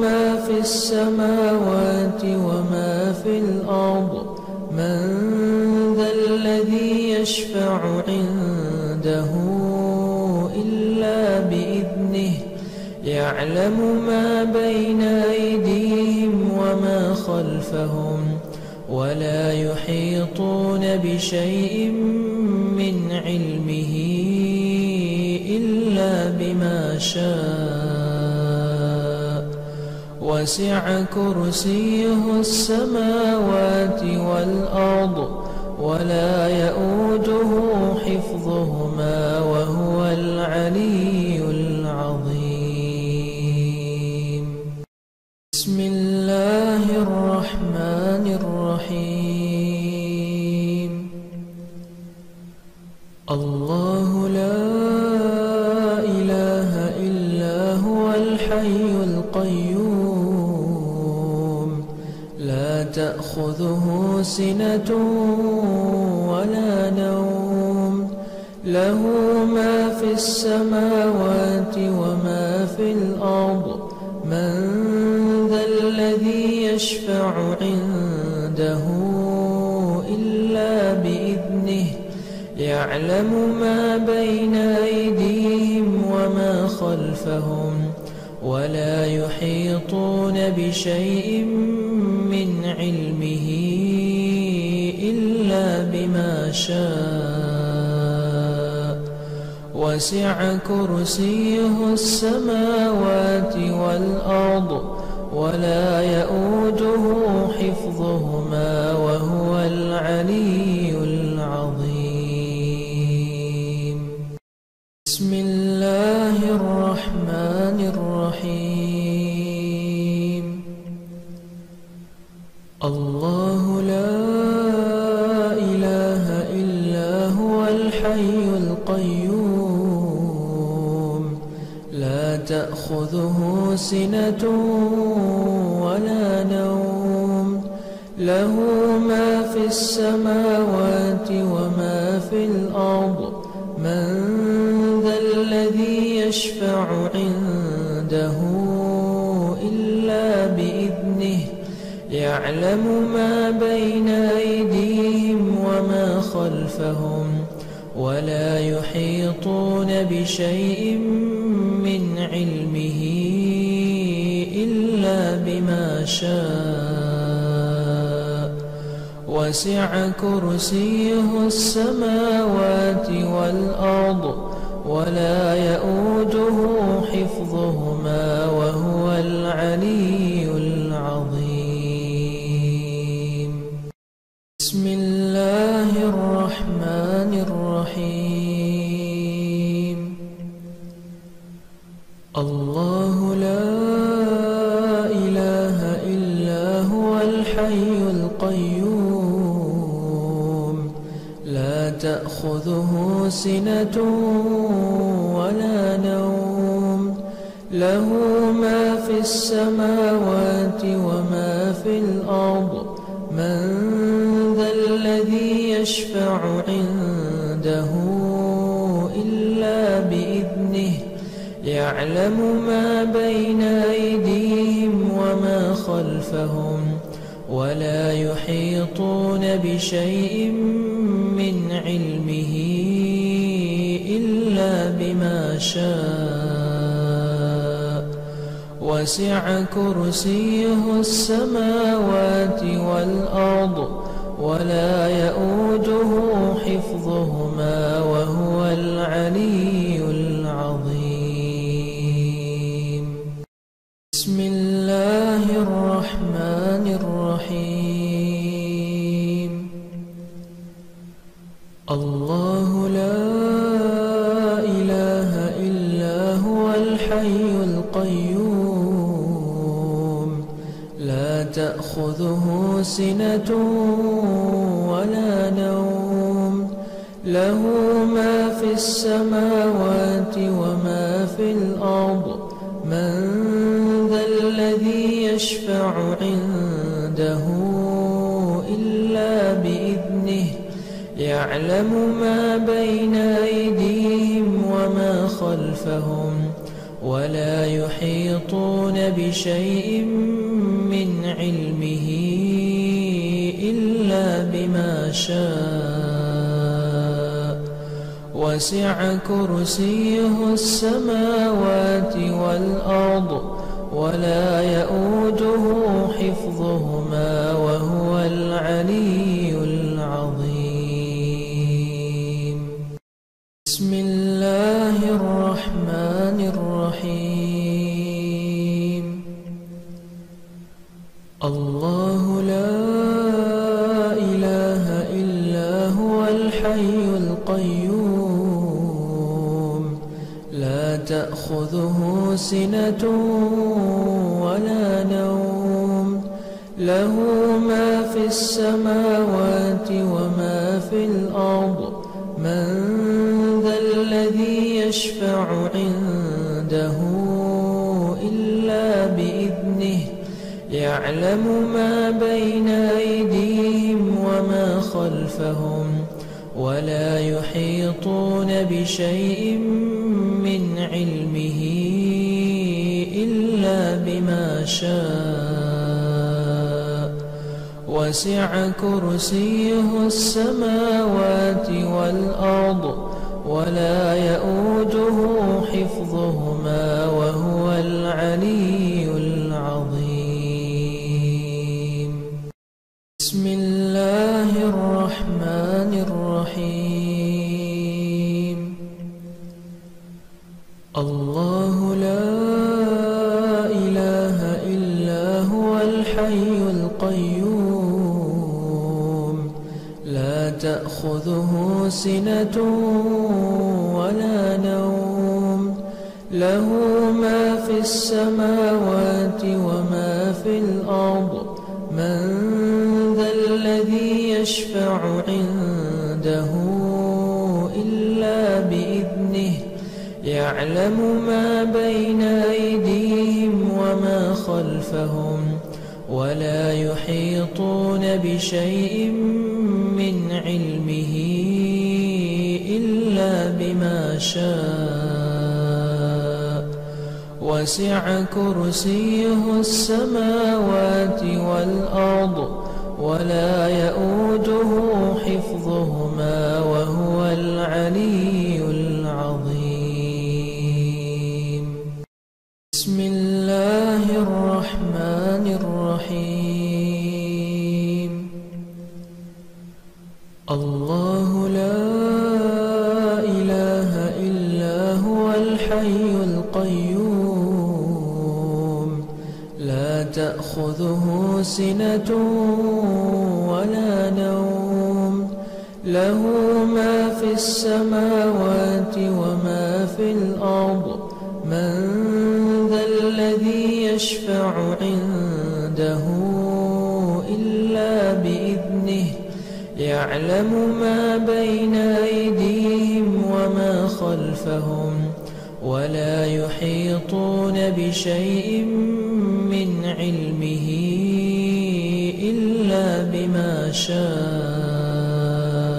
ما في السماوات وما في الأرض من ذا الذي يشفع عنده إلا بإذنه يعلم ما بين أيديهم وما خلفهم ولا يحيطون بشيء من علمه إلا بما شاء وسع كرسيه السماوات والأرض ولا يؤوده حفظهما وهو العلي العظيم. بسم الله الرحمن الرحيم. الله لا إله إلا هو الحي القيوم لا تأخذه سنة ولا نوم له ما في السماوات وما في الأرض من ذا الذي يشفع عنده إلا بإذنه يعلم ما بين أيديهم وما خلفهم ولا يحيطون بشيء من علمه إلا بما شاء وسع كرسيه السماوات والأرض ولا يؤوده حفظهما وهو العلي العظيم. بسم الله الرحمن الرحيم. الله لا إله إلا هو الحي القيوم لا تأخذه سنة ولا نوم له ما في السماوات وما في الأرض من ذا الذي يشفع عنده إلا بإذنه يعلم ما بين أيديهم وما خلفهم ولا يحيطون بشيء من علمه إلا بما شاء وسع كرسيه السماوات والأرض ولا يؤوده حفظهما وهو العلي العظيم. بسم الله الرحمن الرحيم. الله لا إله إلا هو الحي القيوم لا تأخذه سنة ولا نوم له ما في السماوات وما في الأرض من يشفع عنده إلا بإذنه يعلم ما بين أيديهم وما خلفهم ولا يحيطون بشيء من علمه إلا بما شاء وسع كرسيه السماوات والأرض ولا يؤوده حفظهما وهو العلي العظيم. بسم الله الرحمن الرحيم. الله لا إله إلا هو الحي القيوم لا تأخذه سنة ولا نوم له ما في السماوات وما في الأرض من ذا الذي يشفع عنده إلا بإذنه يعلم ما بين أيديهم وما خلفهم ولا يحيطون بشيء من علمه إلا بما شاء وسع كرسيه السماوات والأرض ولا يؤوده حفظهما وهو العلي العظيم. بسم الله الرحمن الرحيم. الله لا إله إلا هو الحي القيوم لا تأخذه سنة ولا نوم له ما في السماوات وما في الأرض من ذا الذي يشفع عنده إلا بإذنه يعلم ما بين أيديهم وما خلفهم ولا يحيطون بشيء من علمه إلا بما شاء وسع كرسيه السماوات والأرض ولا يؤوده حفظهما وهو العلي العظيم. بسم الله الرحمن الرحيم. الله لا إله إلا هو الحي القيوم لا تأخذه سنة ولا نوم له ما في السماوات وما في الأرض من ذا الذي يشفع عنده إلا بإذنه يعلم ما بين أيديهم وما خلفهم ولا يحيطون بشيء من علمه إلا بما شاء وسع كرسيه السماوات والأرض ولا يؤوده حفظهما وهو العلي العظيم. بسم الله الرحمن الرحيم. الله لا إله إلا هو الحي القيوم لا تأخذه سنة ولا نوم له ما في السماوات وما في الأرض من ذا الذي يشفع عنده إلا بإذنه يعلم ما بين أيديهم وما خلفهم ولا يحيطون بشيء من علمه إلا بما شاء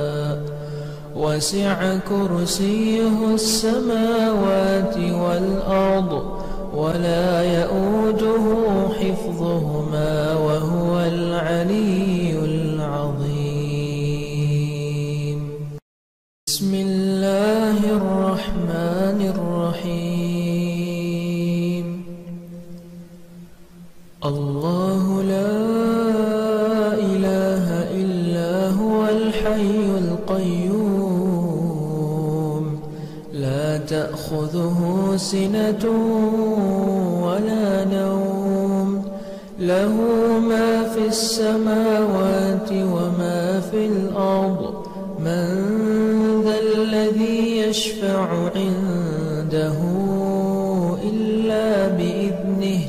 وسع كرسيه السماوات والأرض ولا يؤوده حفظهما وهو العلي العظيم. بسم الله الرحمن الرحيم. الله لا إله إلا هو الحي القيوم لا تأخذه سنة ولا نوم له ما في السماوات وما في الأرض من ذا الذي يشفع عنده إلا بإذنه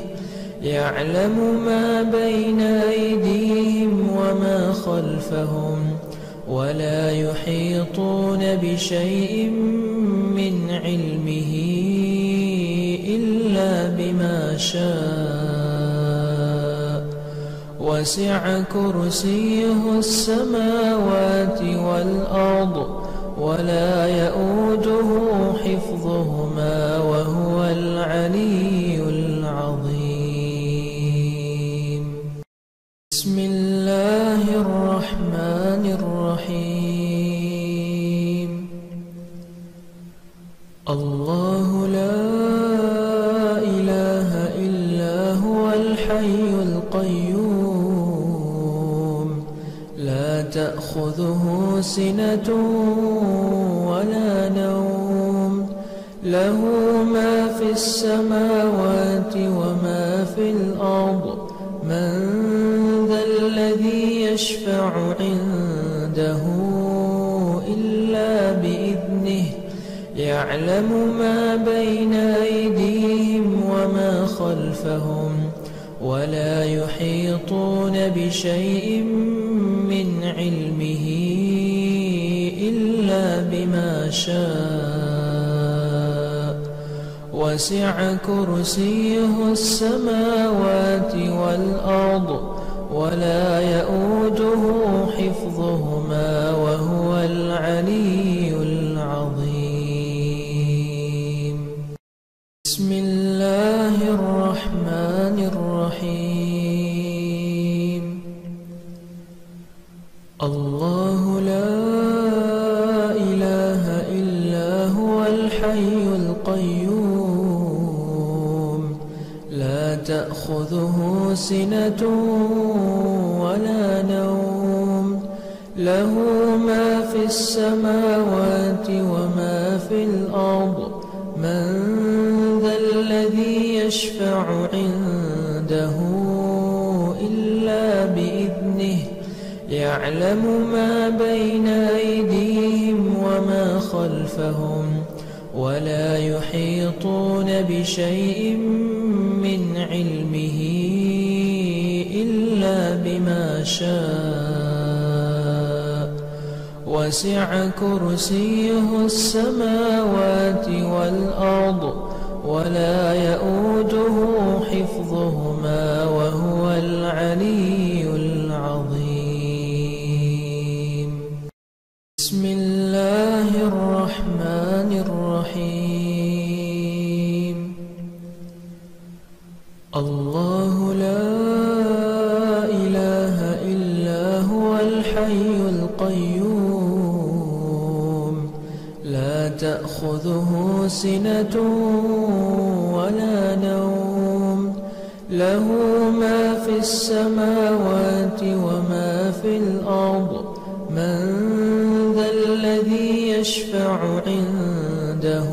يعلم ما بين أيديهم وما خلفهم ولا يحيطون بشيء من علمه إلا بما شاء وسع كرسيه السماوات والأرض ولا يؤوده حفظهما وهو العلي العظيم. بسم الله الرحمن الرحيم. الله لا إله إلا هو الحي القيوم لا تأخذه سنة ولا نوم له ما في السماوات وما في الأرض من ذا الذي يشفع عنده إلا بإذنه يعلم ما بين أيديهم وما خلفهم ولا يحيطون بشيء من علمه إلا بما شاء وسع كرسيه السماوات والأرض ولا يؤوده حفظهما وهو العلي العظيم. بسم الله الرحمن الرحيم. الله لا إله إلا هو الحي القيوم لا تأخذه سنة ولا نوم له ما في السماوات وما في الأرض من ذا الذي يشفع عنده إلا بإذنه يعلم ما بين أيديهم وما خلفهم ولا يحيطون بشيء من علمه إلا بما شاء وسع كرسيه السماوات والأرض ولا يؤوده حفظهما وهو العلي العظيم. بسم الله الرحمن الرحيم. الله لا إله إلا هو الحي القيوم لا تأخذه سنة ولا نوم له ما في السماوات وما في الأرض من ذا الذي يشفع عنده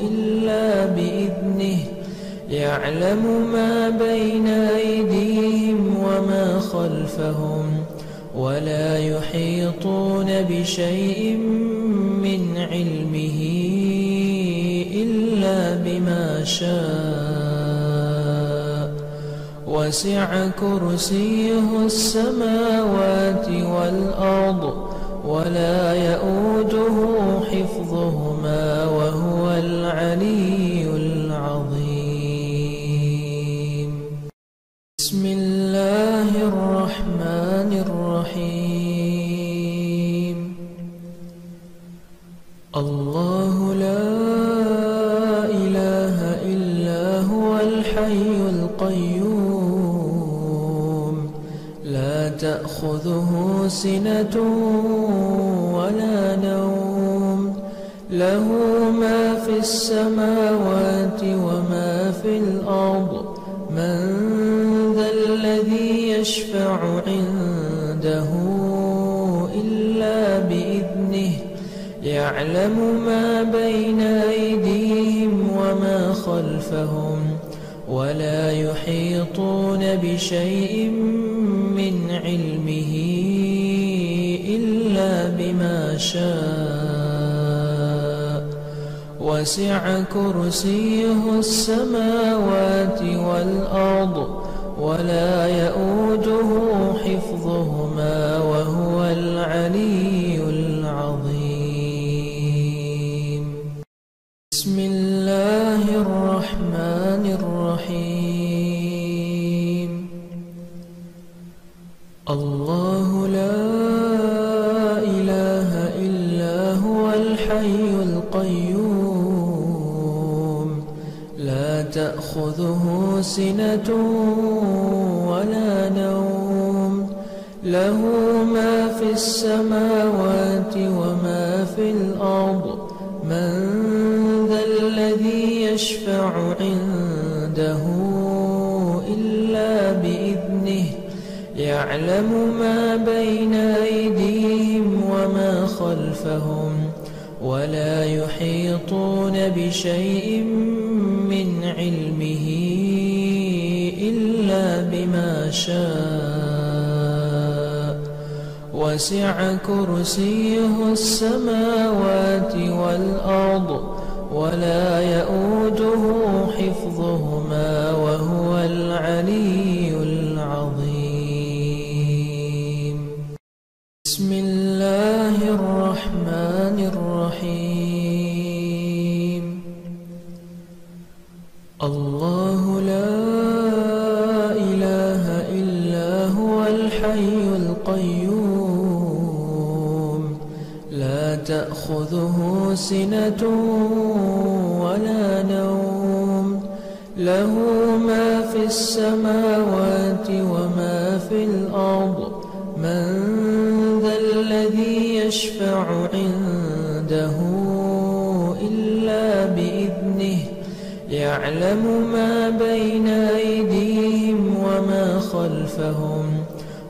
إلا بإذنه يعلم ما بين أيديهم وما خلفهم ولا يحيطون بشيء من علمه إلا بما شاء وسع كرسيه السماوات والأرض ولا يؤوده حفظهما وهو العلي العظيم. بسم الله الرحمن الرحيم. الله لا إله إلا هو الحي القيوم لا تأخذه سنة ولا نوم له ما في السماوات وما في الأرض من ذا الذي يشفع عنده إلا بإذنه يعلم ما بين أيديهم وما خلفهم ولا يحيطون بشيء من علمه إلا بما شاء وسع كرسيه السماوات والأرض ولا يؤوده حفظهما وهو العلي العظيم. بسم الله الرحمن الرحيم. الحي القيوم لا تأخذه سنة ولا نوم له ما في السماوات وما في الأرض من ذا الذي يشفع عنده إلا بإذنه يعلم ما بين أيديهم وما خلفهم ولا يحيطون بشيء من علمه إلا بما شاء وسع كرسيه السماوات والأرض ولا يؤوده حفظهما وهو العلي العظيم. بسم الله الرحمن الرحيم. الله لا إله إلا هو الحي القيوم لا تأخذه سنة ولا نوم له ما في السماوات وما في الأرض من ذا الذي يشفع عنده إلا بإذنه يعلم ما بين أيديهم وما خلفهم ولا يحيطون بشيء من علمه إلا بما شاء وسع كرسيه السماوات والأرض ولا يؤوده حفظهما وهو العلي العظيم. بسم الله الرحمن الرحيم. الله لا إله إلا هو الحي القيوم لا تأخذه سنة ولا نوم له ما في السماوات وما في الأرض من ذا الذي يشفع عنده إلا بإذنه يعلم ما بين أيديهم وما خلفهم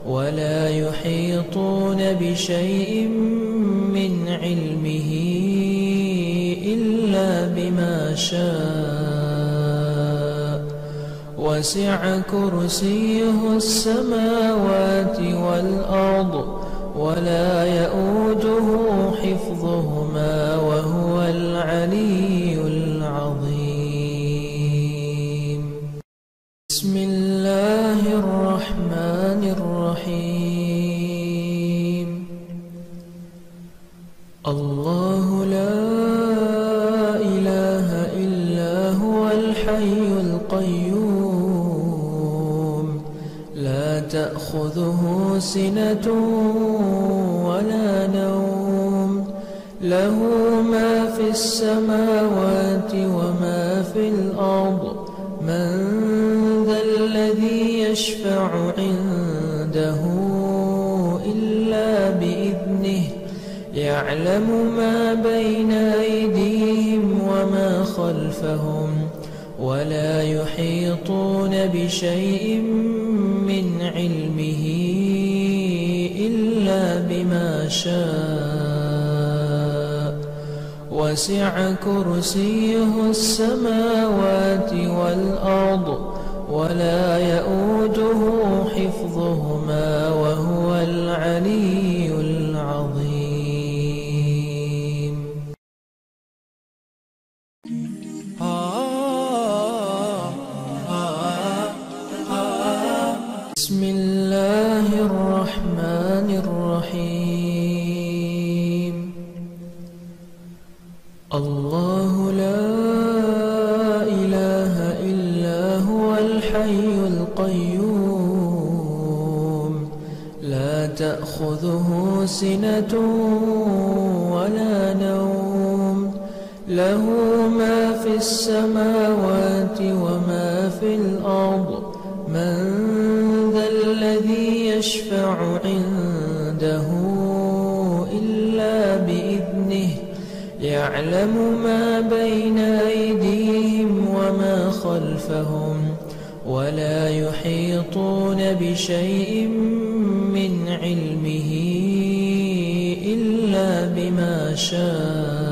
ولا يحيطون بشيء من علمه إلا بما شاء وسع كرسيه السماوات والأرض ولا يؤوده حفظهما وهو العلي العظيم. بسم الله الرحمن الرحيم. الله لا إله إلا هو الحي القيوم لا تأخذه سنة ولا نوم له ما في السماوات وما في الأرض من ذا الذي يشفع عنده إلا بإذنه يعلم ما بين أيديهم وما خلفهم ولا يحيطون بشيء من علمه إلا بما شاء وسع كرسيه السماوات والأرض ولا يؤوده حفظهما وهو العلي العظيم. بسم الله الرحمن الرحيم. الله لا إله إلا هو الحي القيوم لا تأخذه سنة ولا نوم له ما في السماوات وما في الأرض من ذا الذي يشفع عنده إلا بإذنه يعلم ما بين أيديهم وما خلفهم ولا يحيطون بشيء من علمه إلا بما شاء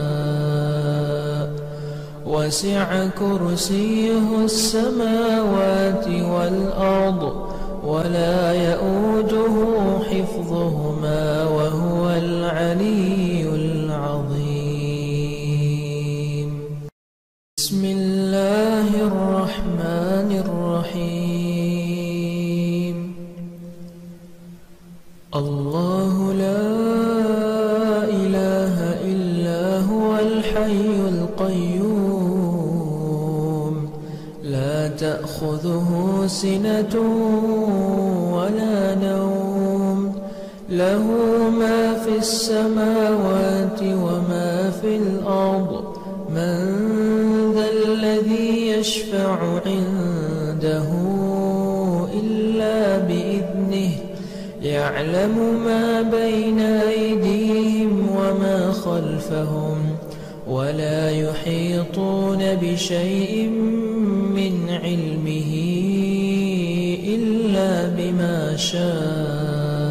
وسع كرسيه السماوات والأرض ولا يؤوده حفظهما وهو العلي العظيم. بسم الله الرحمن الرحيم. الله لا إله إلا هو الحي القيوم لا تأخذه سنة ولا نوم له ما في السماوات وما في الأرض من ذا الذي يشفع عنده إلا بإذنه يعلم ما بين أيديهم وما خلفهم ولا يحيطون بشيء من علمه إلا بما شاء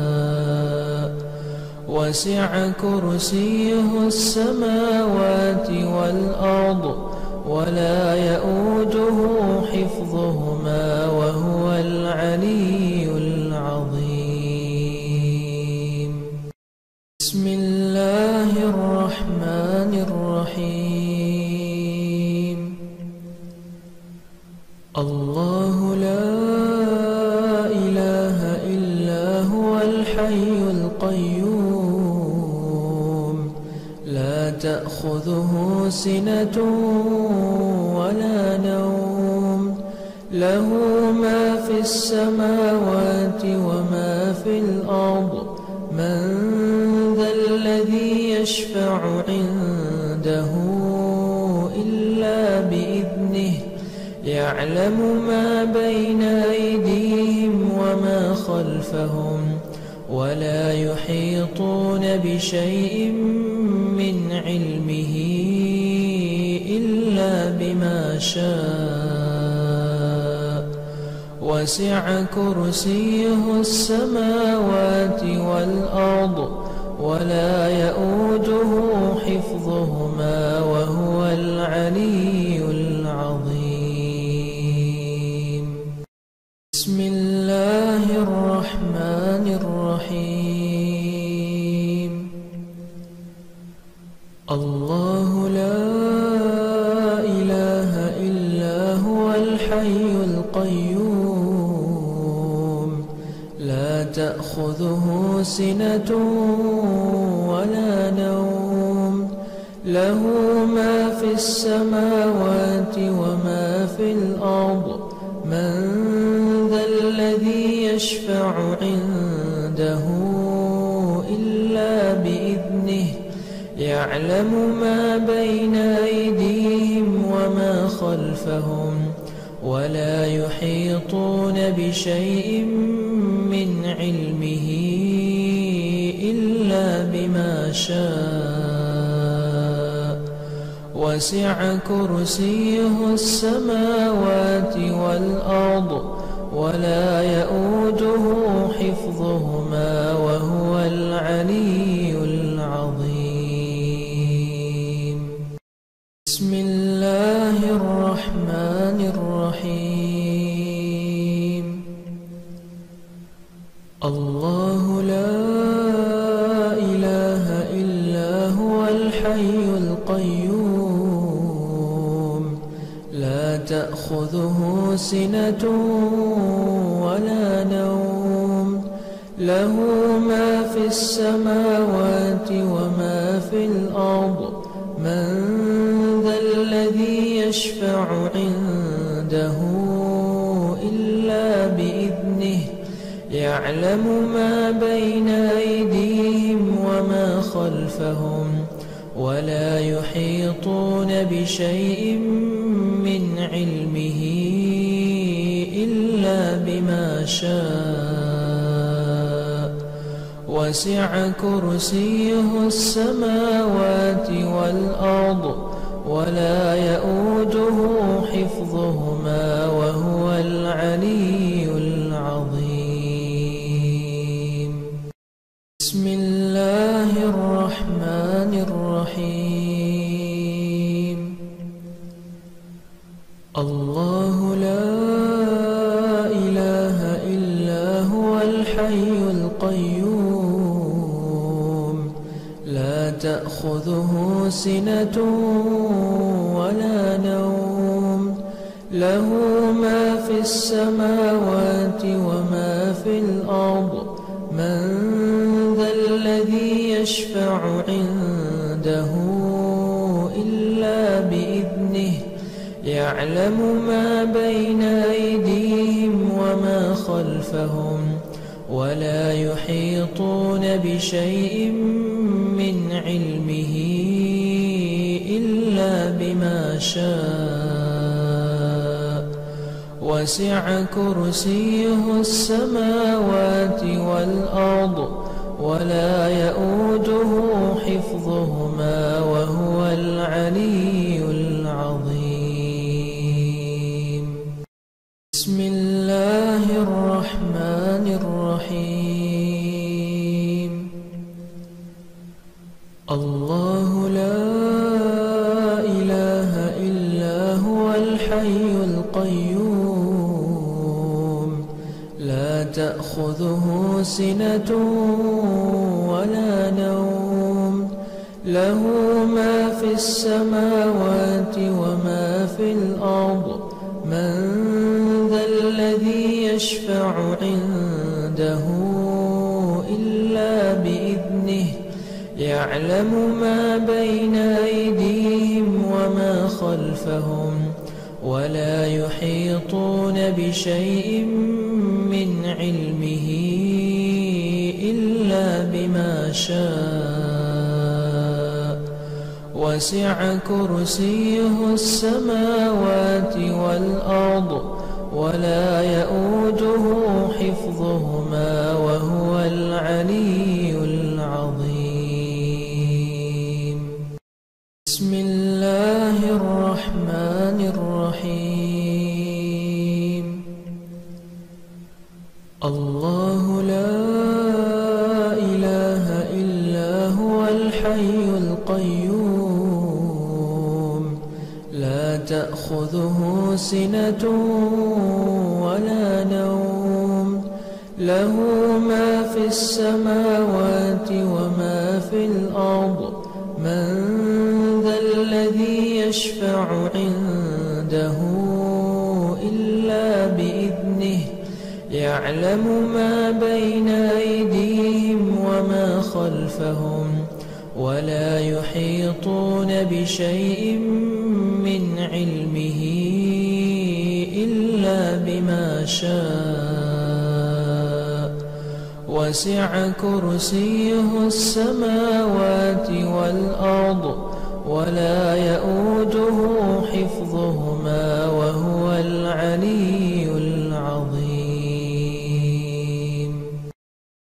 وسع كرسيه السماوات والأرض ولا يؤوده حفظهما وهو العلي العظيم. بسم الله الرحمن الرحيم. الله لا إله إلا هو الحي القيوم لا تأخذه سنة ولا نوم له ما في السماوات وما في الأرض من ذا الذي يشفع عنده إلا بإذنه يعلم ما بين أيديهم وما خلفهم ولا يحيطون بشيء من علمه إلا بما شاء وسع كرسيه السماوات والأرض ولا يؤوده حفظهما وهو العلي العظيم. بسم الله الرحمن الرحيم. الله لا إله إلا هو الحي القيوم لا تأخذه سنة ولا نوم له ما في السماوات وما في الأرض من ذا الذي يشفع عنده إلا بإذنه يعلم ما بين أيديهم وما خلفهم ولا يحيطون بشيء من علمه إلا بما شاء وسع كرسيه السماوات والأرض ولا يؤوده حفظهما وهو العلي العظيم. بسم الله الرحمن الرحيم. الله لا إله إلا هو الحي القيوم لا تأخذه سنة ولا نوم له ما في السماوات وما في الأرض من ذا الذي يشفع عنده إلا بإذنه يعلم ما بين أيديهم وما خلفهم ولا يحيطون بشيء من علمه إلا بما شاء وسع كرسيه السماوات والأرض ولا يؤوده حفظهما وهو العلي العظيم. بسم الله الرحمن الرحيم. الله لا إله إلا هو الحي القيوم لا تأخذه سنة ولا نوم له ما في السماوات وما في الأرض من ذا الذي يشفع عنده إلا بإذنه يعلم ما بين أيديهم وما خلفهم ولا يحيطون بشيء من علمه إلا بما شاء وسع كرسيه السماوات والأرض ولا يؤوده حفظهما وهو العلي العظيم. بسم الله الرحمن الرحيم. الله لا إله إلا هو الحي القيوم لا تأخذه سنة ولا نوم له ما في السماوات وما في الأرض من ذا الذي يشفع عنده إلا بإذنه يعلم ما بين أيديهم وما خلفهم ولا يحيطون بشيء من علمه إلا بما شاء وسع كرسيه السماوات والأرض ولا يؤوده حفظهما وهو العلي العظيم. بسم الله الرحمن الرحيم. الله لا إله إلا هو الحي القيوم لا تأخذه سنة ولا نوم له ما في السماوات وما في الأرض من ذا الذي يشفع عنده إلا بإذنه يعلم ما بين أيديهم وما خلفهم ولا يحيطون بشيء من علمه إلا بما شاء وسع كرسيه السماوات والأرض ولا يؤوده حفظهما وهو العلي العظيم.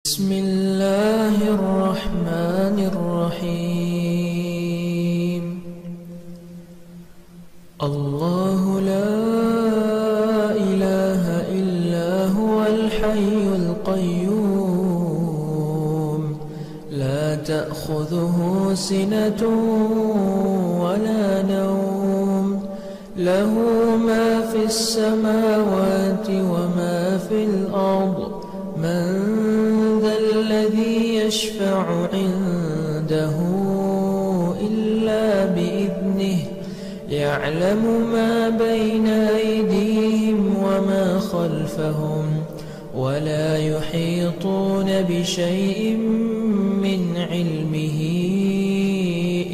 بسم الله الرحمن الرحيم. الله لا إله إلا هو الحي القيوم لا تأخذه سنة ولا نوم له ما في السماوات وما في الأرض من ذا الذي يشفع عنده إلا بإذنه يعلم ما بين أيديهم وما خلفهم ولا يحيطون بشيء من علمه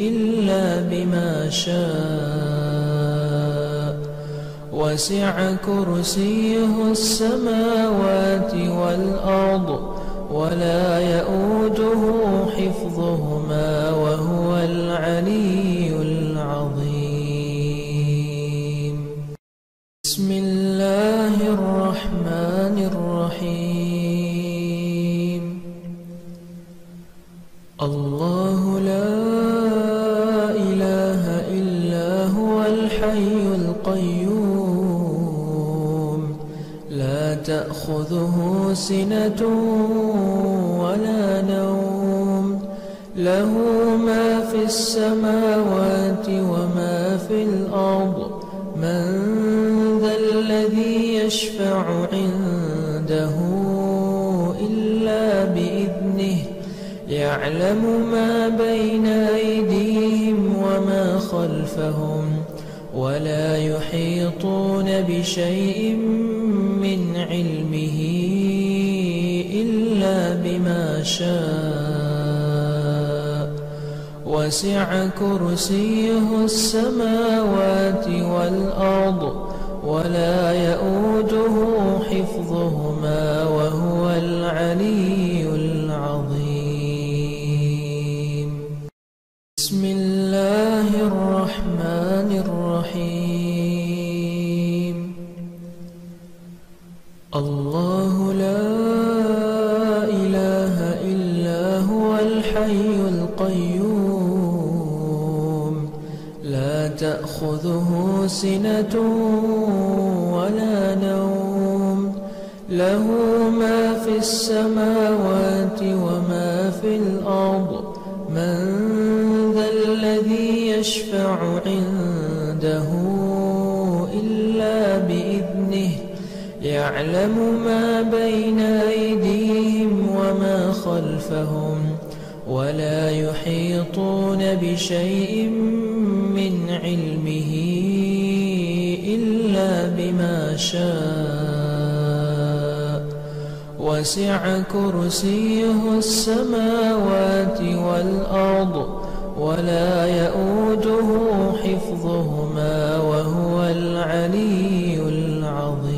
إلا بما شاء وسع كرسيه السماوات والأرض ولا يؤوده حفظهما وهو العلي العظيم. بسم الله الرحمن الرحيم. الله لا إله إلا هو الحي القيوم لا تأخذه سنة ولا نوم له ما في السماوات وما في الأرض من ذا الذي يشفع عنده إلا بإذنه يعلم ما بين أيديهم وما خلفهم ولا يحيطون بشيء من علمه إلا بما شاء وسع كرسيه السماوات والأرض ولا يؤوده حفظهما وهو العلي العظيم. بسم الله الرحمن الرحيم. الله لا إله إلا هو الحي القيوم لا تأخذه سنة ولا نوم له ما في السماوات وما في الأرض من ذا الذي يشفع عنده إلا بإذنه يعلم ما بين أيديهم وما خلفهم ولا يحيطون بشيء من علمه إلا بما شاء وسع كرسيه السماوات والأرض ولا يؤوده حفظهما وهو العلي العظيم.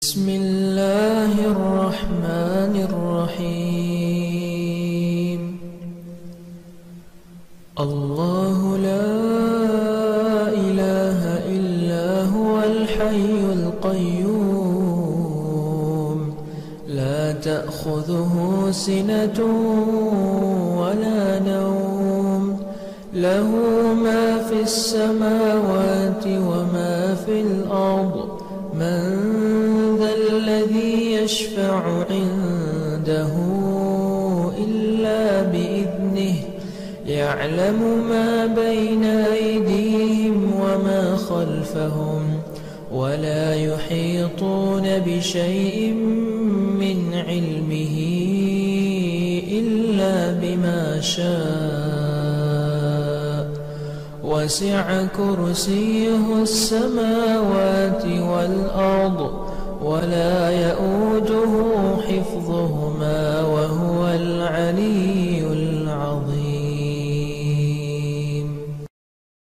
بسم الله الرحمن الرحيم. الله لا إله إلا هو الحي القيوم لا تأخذه سنة ولا نوم له ما في السماوات وما في الأرض من ذا الذي يشفع عنده إلا بإذنه يعلم ما بين أيديهم وما خلفهم ولا يحيطون بشيء من علمه إلا بما شاء وسع كرسيه السماوات والأرض ولا يؤوده حفظهما وهو العلي